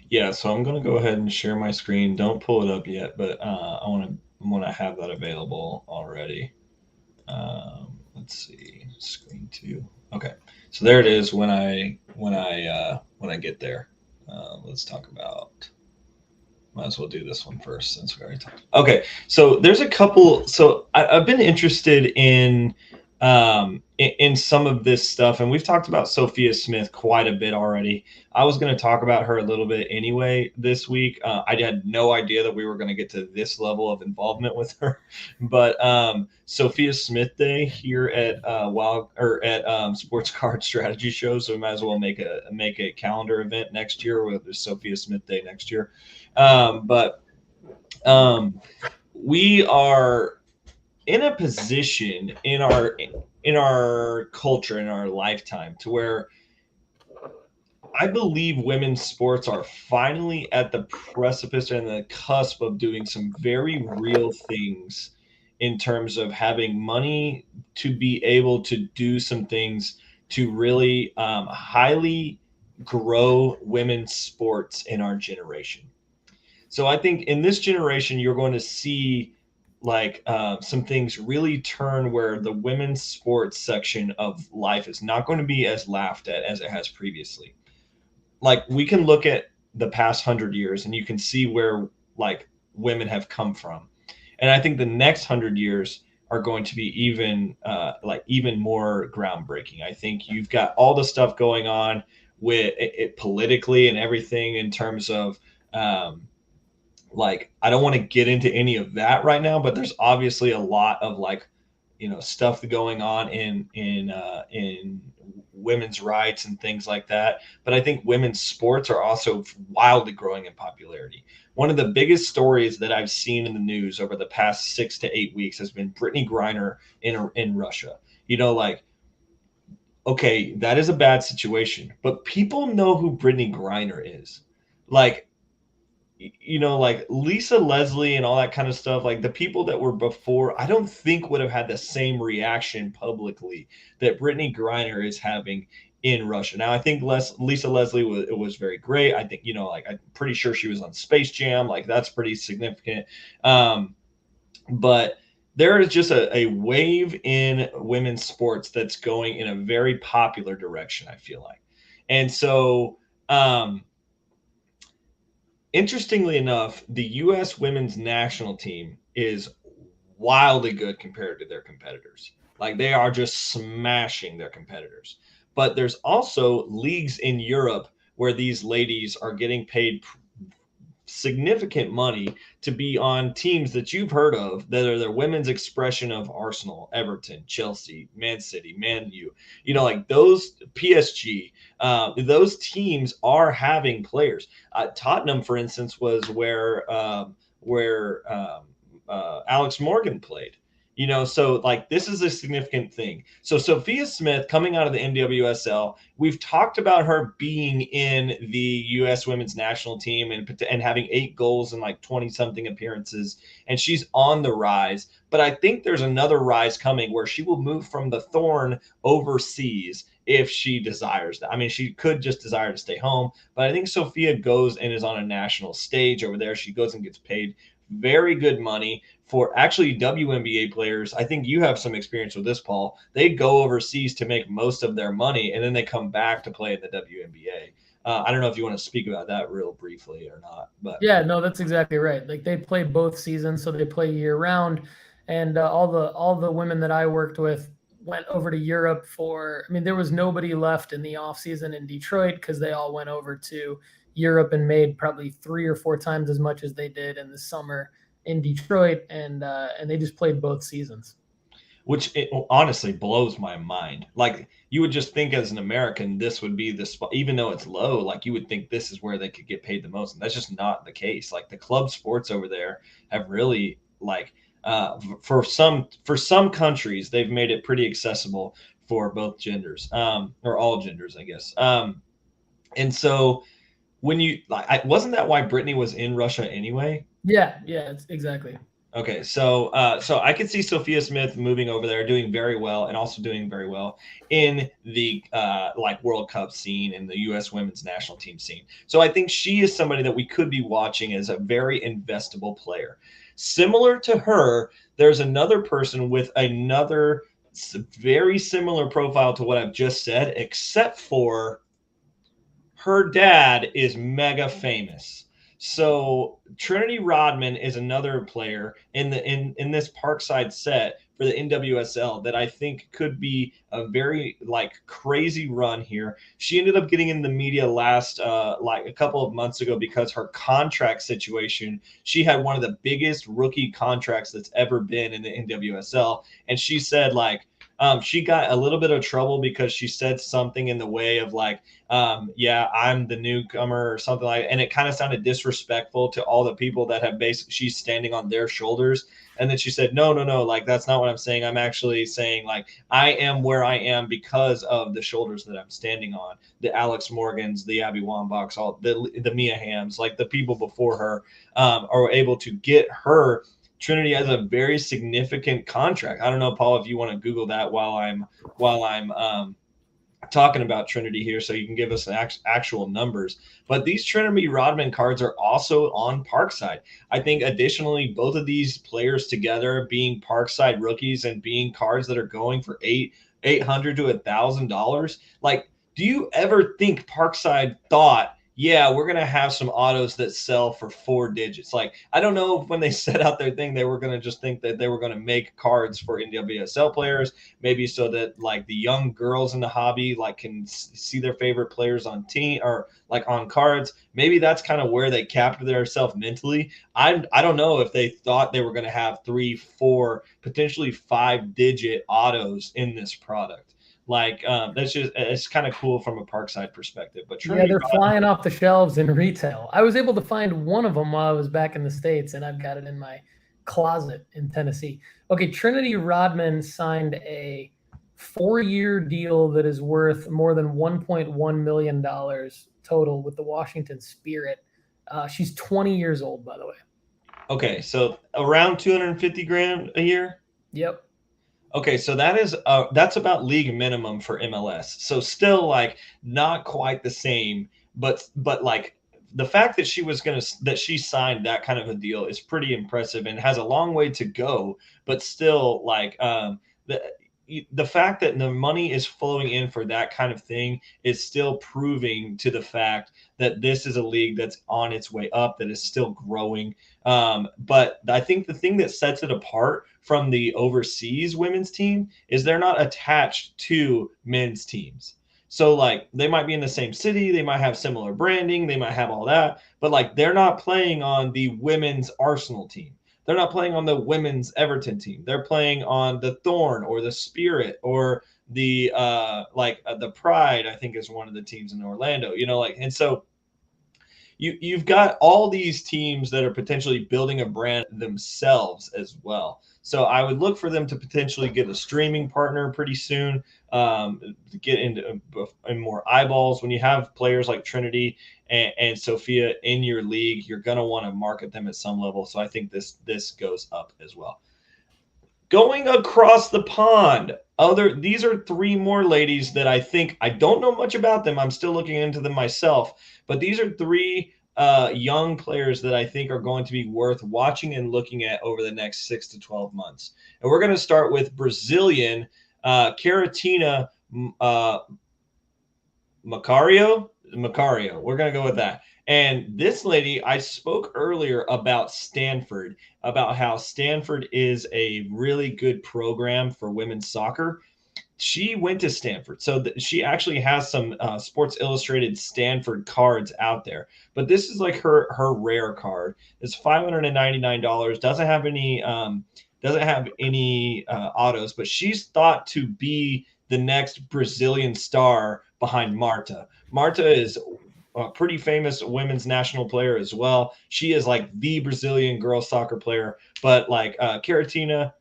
S2: Yeah, so I'm going to go ahead and share my screen. Don't pull it up yet, but I want to have that available already. Let's see, screen 2. Okay, so there it is. When I get there, let's talk about. Might as well do this one first since we already talked. Okay, so there's a couple. So I've been interested in some of this stuff, and we've talked about Sophia Smith quite a bit already. I was going to talk about her a little bit anyway this week. I had no idea that we were going to get to this level of involvement with her, but Sophia Smith Day here at Sports Card Strategy Show, so we might as well make a calendar event next year with Sophia Smith Day next year. But we are in a position in our culture, in our lifetime, to where I believe women's sports are finally at the precipice and the cusp of doing some very real things in terms of having money to be able to do some things to really highly grow women's sports in our generation. So I think in this generation, you're going to see some things really turn where the women's sports section of life is not going to be as laughed at as it has previously. Like we can look at the past 100 years and you can see where women have come from. And I think the next 100 years are going to be even more groundbreaking. I think you've got all the stuff going on with it politically and everything in terms of I don't want to get into any of that right now, but there's obviously a lot of stuff going on in women's rights and things like that. But I think women's sports are also wildly growing in popularity. One of the biggest stories that I've seen in the news over the past 6 to 8 weeks has been Brittany Griner in Russia. Okay, that is a bad situation, but people know who Brittany Griner is. Lisa Leslie and all that kind of stuff, the people that were before, I don't think would have had the same reaction publicly that Brittany Griner is having in Russia. Now, I think Lisa Leslie was very great. I think, like, I'm pretty sure she was on Space Jam. Like, that's pretty significant. But there is just a wave in women's sports that's going in a very popular direction, I feel like. And so, interestingly enough, the U.S. women's national team is wildly good compared to their competitors. Like, they are just smashing their competitors. But there's also leagues in Europe where these ladies are getting paid significant money to be on teams that you've heard of that are their women's expression of Arsenal, Everton, Chelsea, Man City, Man U. Like those PSG, those teams are having players. Tottenham, for instance, was where Alex Morgan played. So like this is a significant thing. So Sophia Smith coming out of the NWSL, we've talked about her being in the U.S. women's national team and having 8 goals and like 20 something appearances, and she's on the rise. But I think there's another rise coming where she will move from the Thorn overseas if she desires that. I mean, she could just desire to stay home, but I think Sophia goes and is on a national stage over there. She goes and gets paid very good money for actually WNBA players. I think you have some experience with this, Paul. They go overseas to make most of their money, and then they come back to play in the WNBA. I don't know if you want to speak about that real briefly or not, but
S1: Yeah, no, that's exactly right. Like they play both seasons, so they play year round. And all the women that I worked with went over to Europe for. I mean, there was nobody left in the off season in Detroit because they all went over to Europe and made probably 3 or 4 times as much as they did in the summer in Detroit, and they just played both seasons.
S2: which it honestly blows my mind. Like, you would just think as an American, this would be the spot, even though it's low, like you would think this is where they could get paid the most. And that's just not the case. Like the club sports over there have really like, for some countries, they've made it pretty accessible for both genders, or all genders, I guess. And so when you like, wasn't that why Brittany was in Russia anyway?
S1: Yeah, yeah, it's exactly.
S2: Okay, so I could see Sophia Smith moving over there, doing very well, and also doing very well in the like World Cup scene and the U.S. Women's National Team scene. So I think she is somebody that we could be watching as a very investable player. Similar to her, there's another person with another very similar profile to what I've just said, except for her dad is mega famous. So Trinity Rodman is another player in this Parkside set for the NWSL that I think could be a very like crazy run here. She ended up getting in the media last like a couple of months ago because her contract situation. She had one of the biggest rookie contracts that's ever been in the NWSL, and she said like she got a little bit of trouble because she said something in the way of like, yeah, I'm the newcomer or something like, and it kind of sounded disrespectful to all the people that have basically, she's standing on their shoulders. And then she said, no, like, that's not what I'm saying. I'm actually saying like, I am where I am because of the shoulders that I'm standing on. The Alex Morgans, the Abby Wambachs, all the Mia Hams, like the people before her are able to get her. Trinity has a very significant contract. I don't know, Paul, if you want to Google that while I'm talking about Trinity here, so you can give us actual numbers. But these Trinity Rodman cards are also on Parkside. I think additionally, both of these players together being Parkside rookies and being cards that are going for $800 to $1,000. Like, do you ever think Parkside thought, yeah, we're going to have some autos that sell for 4 digits? Like, I don't know if when they set out their thing, they were going to just think that they were going to make cards for NWSL players, maybe so that like the young girls in the hobby like can see their favorite players on team or like on cards. Maybe that's kind of where they capped themselves mentally. I don't know if they thought they were going to have 3, 4, potentially 5-digit autos in this product. Like that's just, it's kind of cool from a Parkside perspective. But
S1: Yeah,
S2: Trinity
S1: they're
S2: Rodman,
S1: flying off the shelves in retail. I was able to find one of them while I was back in the States, and I've got it in my closet in Tennessee. Okay, Trinity Rodman signed a 4-year deal that is worth more than $1.1 million total with the Washington Spirit. She's 20 years old, by the way.
S2: okay, so around 250 grand a year.
S1: Yep.
S2: Okay, so that's about league minimum for MLS. So still like not quite the same, but like the fact that she signed that kind of a deal is pretty impressive and has a long way to go, but still like the fact that the money is flowing in for that kind of thing is still proving to the fact that this is a league that's on its way up, that is still growing. But I think the thing that sets it apart from the overseas women's team is they're not attached to men's teams. So like they might be in the same city, they might have similar branding, they might have all that, but like they're not playing on the women's Arsenal team. They're not playing on the women's Everton team. They're playing on the Thorn or the Spirit or the Pride, I think is one of the teams in Orlando, and so you've got all these teams that are potentially building a brand themselves as well. So I would look for them to potentially get a streaming partner pretty soon, to get into more eyeballs. When you have players like Trinity and Sophia in your league, you're going to want to market them at some level. So I think this goes up as well. Going across the pond, these are three more ladies that I don't know much about them. I'm still looking into them myself, but these are three young players that I think are going to be worth watching and looking at over the next 6 to 12 months. And we're going to start with Brazilian Caratina Macario. We're going to go with that. And this lady, I spoke earlier about Stanford, about how Stanford is a really good program for women's soccer. She went to Stanford. So she actually has some Sports Illustrated Stanford cards out there. But this is like her rare card. It's $599. Doesn't have any autos, but she's thought to be the next Brazilian star behind Marta. Marta is a pretty famous women's national player as well. She is like the Brazilian girls soccer player, but like Katarina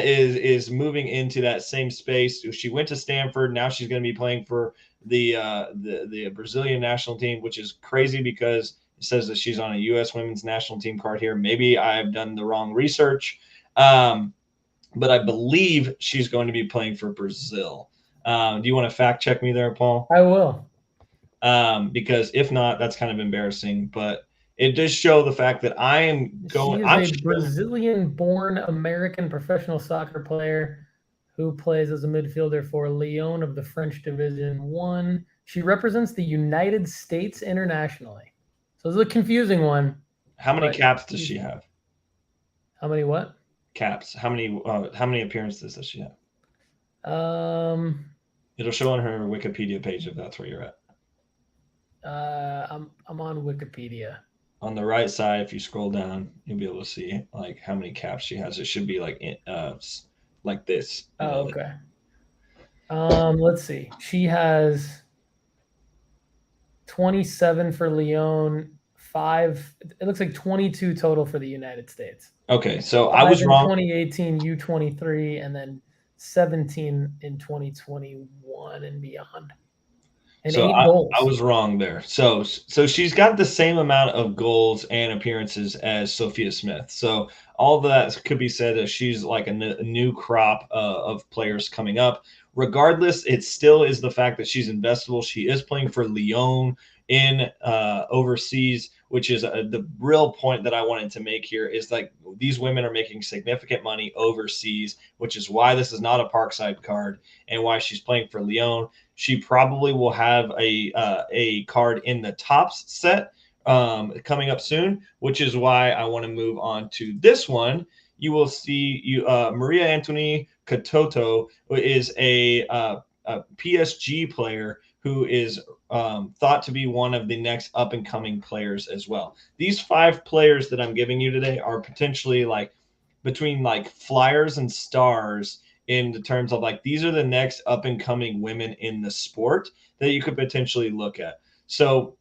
S2: is moving into that same space. She went to Stanford. Now she's going to be playing for the Brazilian national team, which is crazy because it says that she's on a U.S. women's national team card here. Maybe I've done the wrong research, but I believe she's going to be playing for Brazil. Do you want to fact check me there, Paul?
S1: I will.
S2: Because if not, that's kind of embarrassing. But it does show the fact that I am going.
S1: She's a Brazilian-born American professional soccer player who plays as a midfielder for Lyon of the French Division 1. She represents the United States internationally. So this is a confusing one.
S2: How many caps does she have?
S1: How many what?
S2: Caps. How many appearances does she have? It'll show on her Wikipedia page if that's where you're at.
S1: I'm on Wikipedia.
S2: On the right side, if you scroll down, you'll be able to see like how many caps she has. It should be like this.
S1: Oh, okay. Let's see. She has 27 for Lyon, 5. It looks like 22 total for the United States.
S2: Okay, so I was wrong.
S1: 2018 U23, and then 17 in 2021 and beyond. And
S2: so
S1: 8 goals.
S2: I was wrong there. So she's got the same amount of goals and appearances as Sophia Smith. So all that could be said that she's like a new crop of players coming up. Regardless, it still is the fact that she's investable. She is playing for Lyon in overseas, which is the real point that I wanted to make here is like these women are making significant money overseas, which is why this is not a Parkside card and why she's playing for Lyon. She probably will have a card in the Tops set coming up soon, which is why I want to move on to this one. You will see Maria Antonie Katotto is a PSG player who is thought to be one of the next up-and-coming players as well. These 5 players that I'm giving you today are potentially like between like flyers and stars in the terms of like these are the next up-and-coming women in the sport that you could potentially look at. So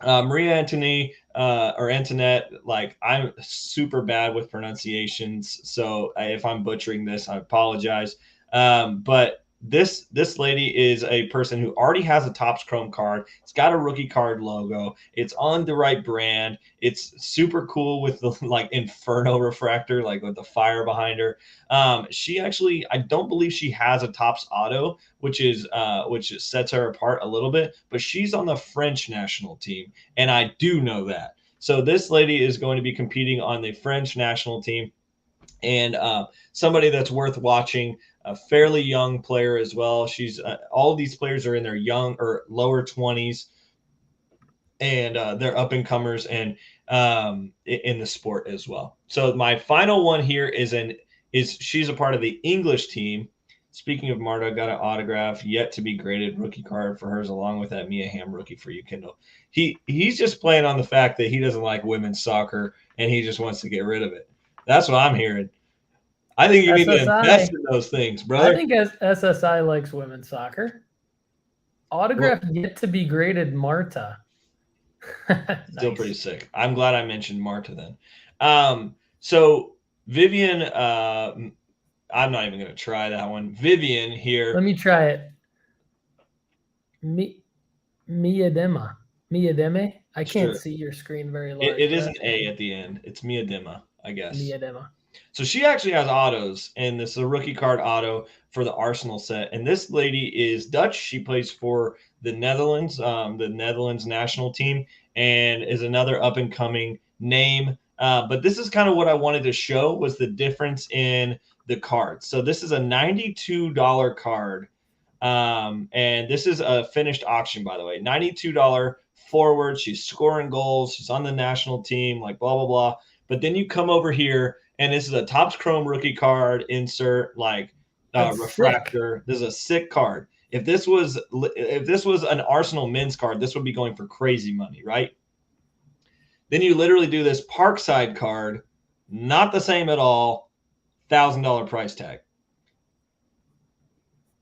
S2: Maria Antonie or Antoinette, like I'm super bad with pronunciations, so if I'm butchering this, I apologize. But this lady is a person who already has a Topps Chrome card. It's got a rookie card logo. It's on the right brand. It's super cool with the like Inferno refractor, like with the fire behind her. She actually, I don't believe she has a Topps Auto, which sets her apart a little bit, but she's on the French national team, and I do know that. So this lady is going to be competing on the French national team, and somebody that's worth watching. A fairly young player as well. She's all these players are in their young or lower 20s, and they're up and comers and in the sport as well. So my final one here is she's a part of the English team. Speaking of Marta, got an autograph, yet to be graded rookie card for hers, along with that Mia Hamm rookie for you, Kendall. He's just playing on the fact that he doesn't like women's soccer and he just wants to get rid of it. That's what I'm hearing. I think you need to invest in those things, brother.
S1: I think SSI likes women's soccer. Autograph yet to be graded Marta.
S2: Still pretty sick. I'm glad I mentioned Marta then. So Vivian, I'm not even going to try that one. Vivian here.
S1: Let me try it. Miedema. I can't see your screen very large.
S2: It is an A at the end. It's Miedema, I guess.
S1: Miedema.
S2: So she actually has autos, and this is a rookie card auto for the Arsenal set. And this lady is Dutch. She plays for the Netherlands national team, and is another up and coming name. But this is kind of what I wanted to show was the difference in the cards. So this is a $92 card. And this is a finished auction, by the way. $92 forward. She's scoring goals. She's on the national team, like blah, blah, blah. But then you come over here, and this is a Topps Chrome rookie card insert, like refractor. Sick. This is a sick card. If this was an Arsenal men's card, this would be going for crazy money, right? Then you literally do this Parkside card, not the same at all, $1,000 price tag.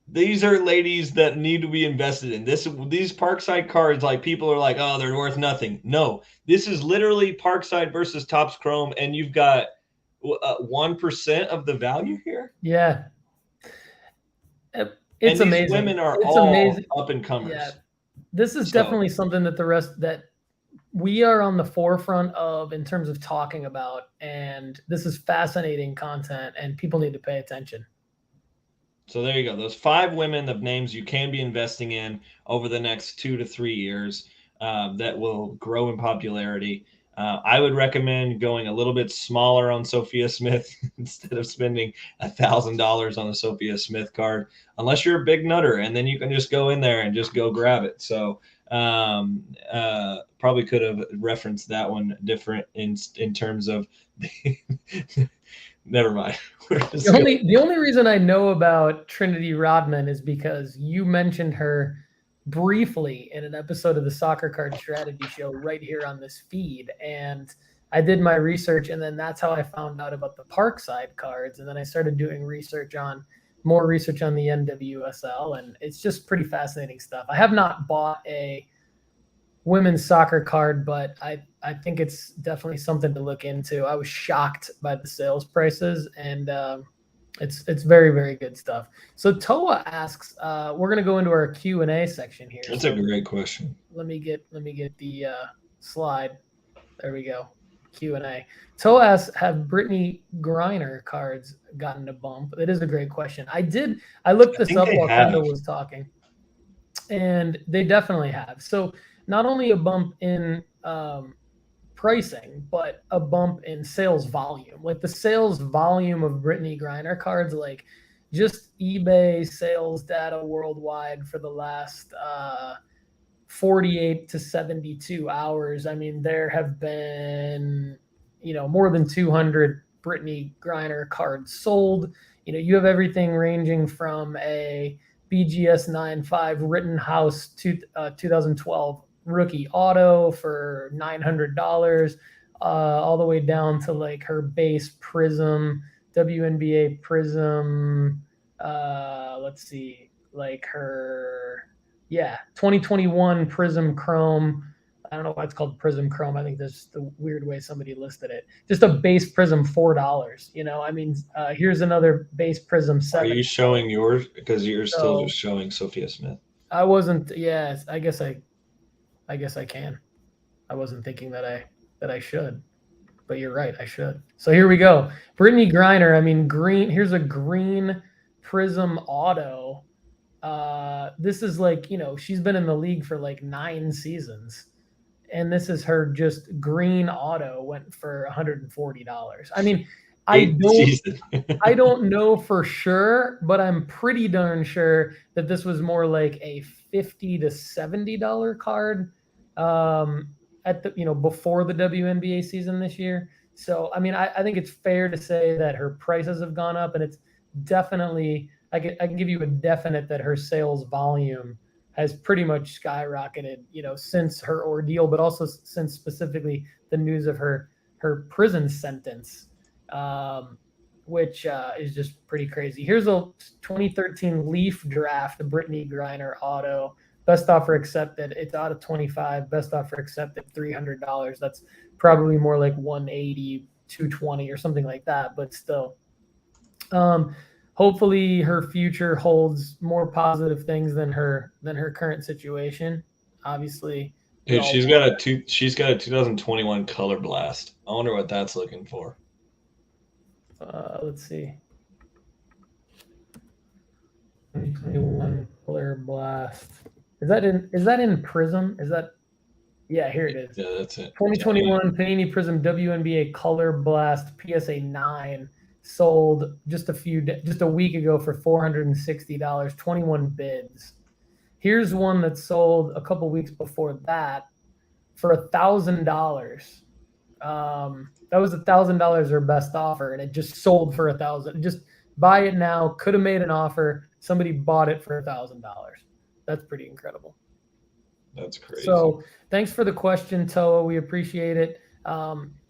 S2: These are ladies that need to be invested in. These Parkside cards, like people are like, oh, they're worth nothing. No, this is literally Parkside versus Topps Chrome, and you've got 1% of the value here.
S1: Yeah, it's amazing.
S2: These women are all amazing. Up and comers.
S1: Yeah, this is definitely something that we are on the forefront of in terms of talking about, and this is fascinating content, and people need to pay attention.
S2: So there you go. Those 5 women of names you can be investing in over the next 2 to 3 years that will grow in popularity. I would recommend going a little bit smaller on Sophia Smith instead of spending $1,000 on a Sophia Smith card, unless you're a big nutter, and then you can just go in there and just go grab it. So probably could have referenced that one different in terms of never mind.
S1: The only reason I know about Trinity Rodman is because you mentioned her briefly in an episode of the Soccer Card Strategy show right here on this feed, and I did my research, and then that's how I found out about the Parkside cards, and then I started doing more research on the NWSL, and it's just pretty fascinating stuff. I have not bought a women's soccer card, but I think it's definitely something to look into. I was shocked by the sales prices, and it's very, very good stuff. So Toa asks, we're going to go into our Q&A section here.
S2: That's a great question.
S1: Let me get the slide. There we go. Q&A. Toa asks, have Brittany Griner cards gotten a bump? It is a great question. I looked this up while Kendall was talking, and they definitely have. So not only a bump in pricing, but a bump in sales volume. Like the sales volume of Brittany Griner cards, like just eBay sales data worldwide for the last 48 to 72 hours. I mean, there have been, more than 200 Brittany Griner cards sold. You have everything ranging from a BGS 9.5 Rittenhouse 2012 rookie auto for $900, all the way down to like her base Prism, WNBA Prism. Let's see, like her 2021 Prism Chrome I don't know why it's called Prism Chrome. I think that's the weird way somebody listed it. Just a base Prism, $4. You know, I mean, here's another base Prism, $7.
S2: Are you showing yours? Because you're still
S1: So-
S2: just showing Sophia Smith.
S1: I wasn't. Yeah, I guess I can. I wasn't thinking that I should, but you're right. I should. So here we go. Brittany Griner. I mean, green. Here's a green Prism auto. This is like, you know, she's been in the league for like 9 seasons, and this is her just green auto, went for $140. I mean, I don't know for sure, but I'm pretty darn sure that this was more like a $50 to $70 card at the, you know, before the WNBA season this year. So I mean, I think it's fair to say that her prices have gone up, and it's definitely, I can give you a definite that her sales volume has pretty much skyrocketed, you know, since her ordeal, but also since specifically the news of her prison sentence, which is just pretty crazy. Here's a 2013 Leaf Draft, Brittany Griner auto. Best offer accepted. It's out of 25. Best offer accepted, $300. That's probably more like 180, 220 or something like that, but still. Hopefully her future holds more positive things than her current situation. Obviously,
S2: Dude, she's got a 2021 Color Blast. I wonder what that's looking for.
S1: Let's see. 2021 Color Blast. Is that in Prism? Is that? Yeah, here it is.
S2: Yeah, that's it.
S1: 2021 Panini Prism WNBA Color Blast PSA 9 sold just a week ago for $460. 21 bids. Here's one that sold a couple weeks before that for $1,000. That was $1,000 her best offer, and it just sold for $1,000. Just buy it now. Could have made an offer. Somebody bought it for $1,000. That's pretty incredible.
S2: That's crazy.
S1: So thanks for the question, Toa. We appreciate it.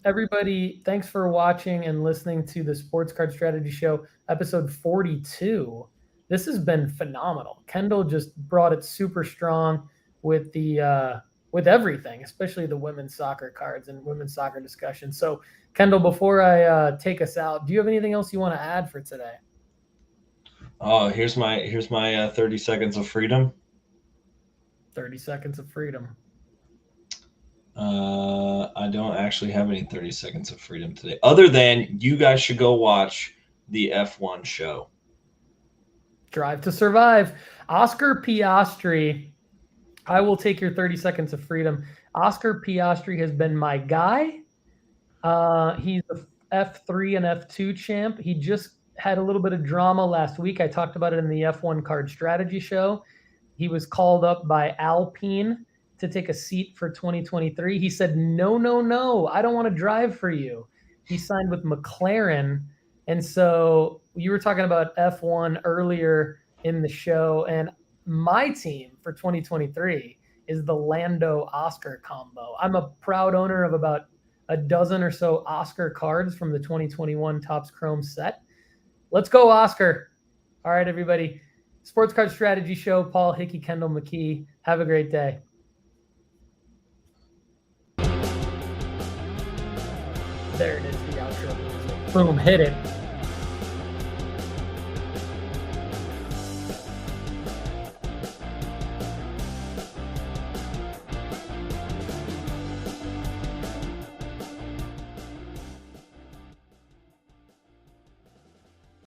S1: Everybody, thanks for watching and listening to the Sports Card Strategy Show, episode 42. This has been phenomenal. Kendall just brought it super strong with the with everything, especially the women's soccer cards and women's soccer discussion. So, Kendall, before I take us out, do you have anything else you want to add for today?
S2: Oh, here's my 30 seconds of freedom.
S1: 30 seconds of freedom.
S2: I don't actually have any 30 seconds of freedom today, other than you guys should go watch the F1 show.
S1: Drive to Survive. Oscar Piastri. I will take your 30 seconds of freedom. Oscar Piastri has been my guy. He's the F3 and F2 champ. He just had a little bit of drama last week. I talked about it in the F1 Card Strategy Show. He was called up by Alpine to take a seat for 2023. He said, no, I don't want to drive for you. He signed with McLaren. And so you were talking about F1 earlier in the show, and my team for 2023 is the Lando Oscar combo. I'm a proud owner of about a dozen or so Oscar cards from the 2021 Topps Chrome set. Let's go, Oscar. All right, everybody. Sports Card Strategy Show, Paul, Hickey, Kendall, McKee. Have a great day. There it is, the outro music. Boom, hit it.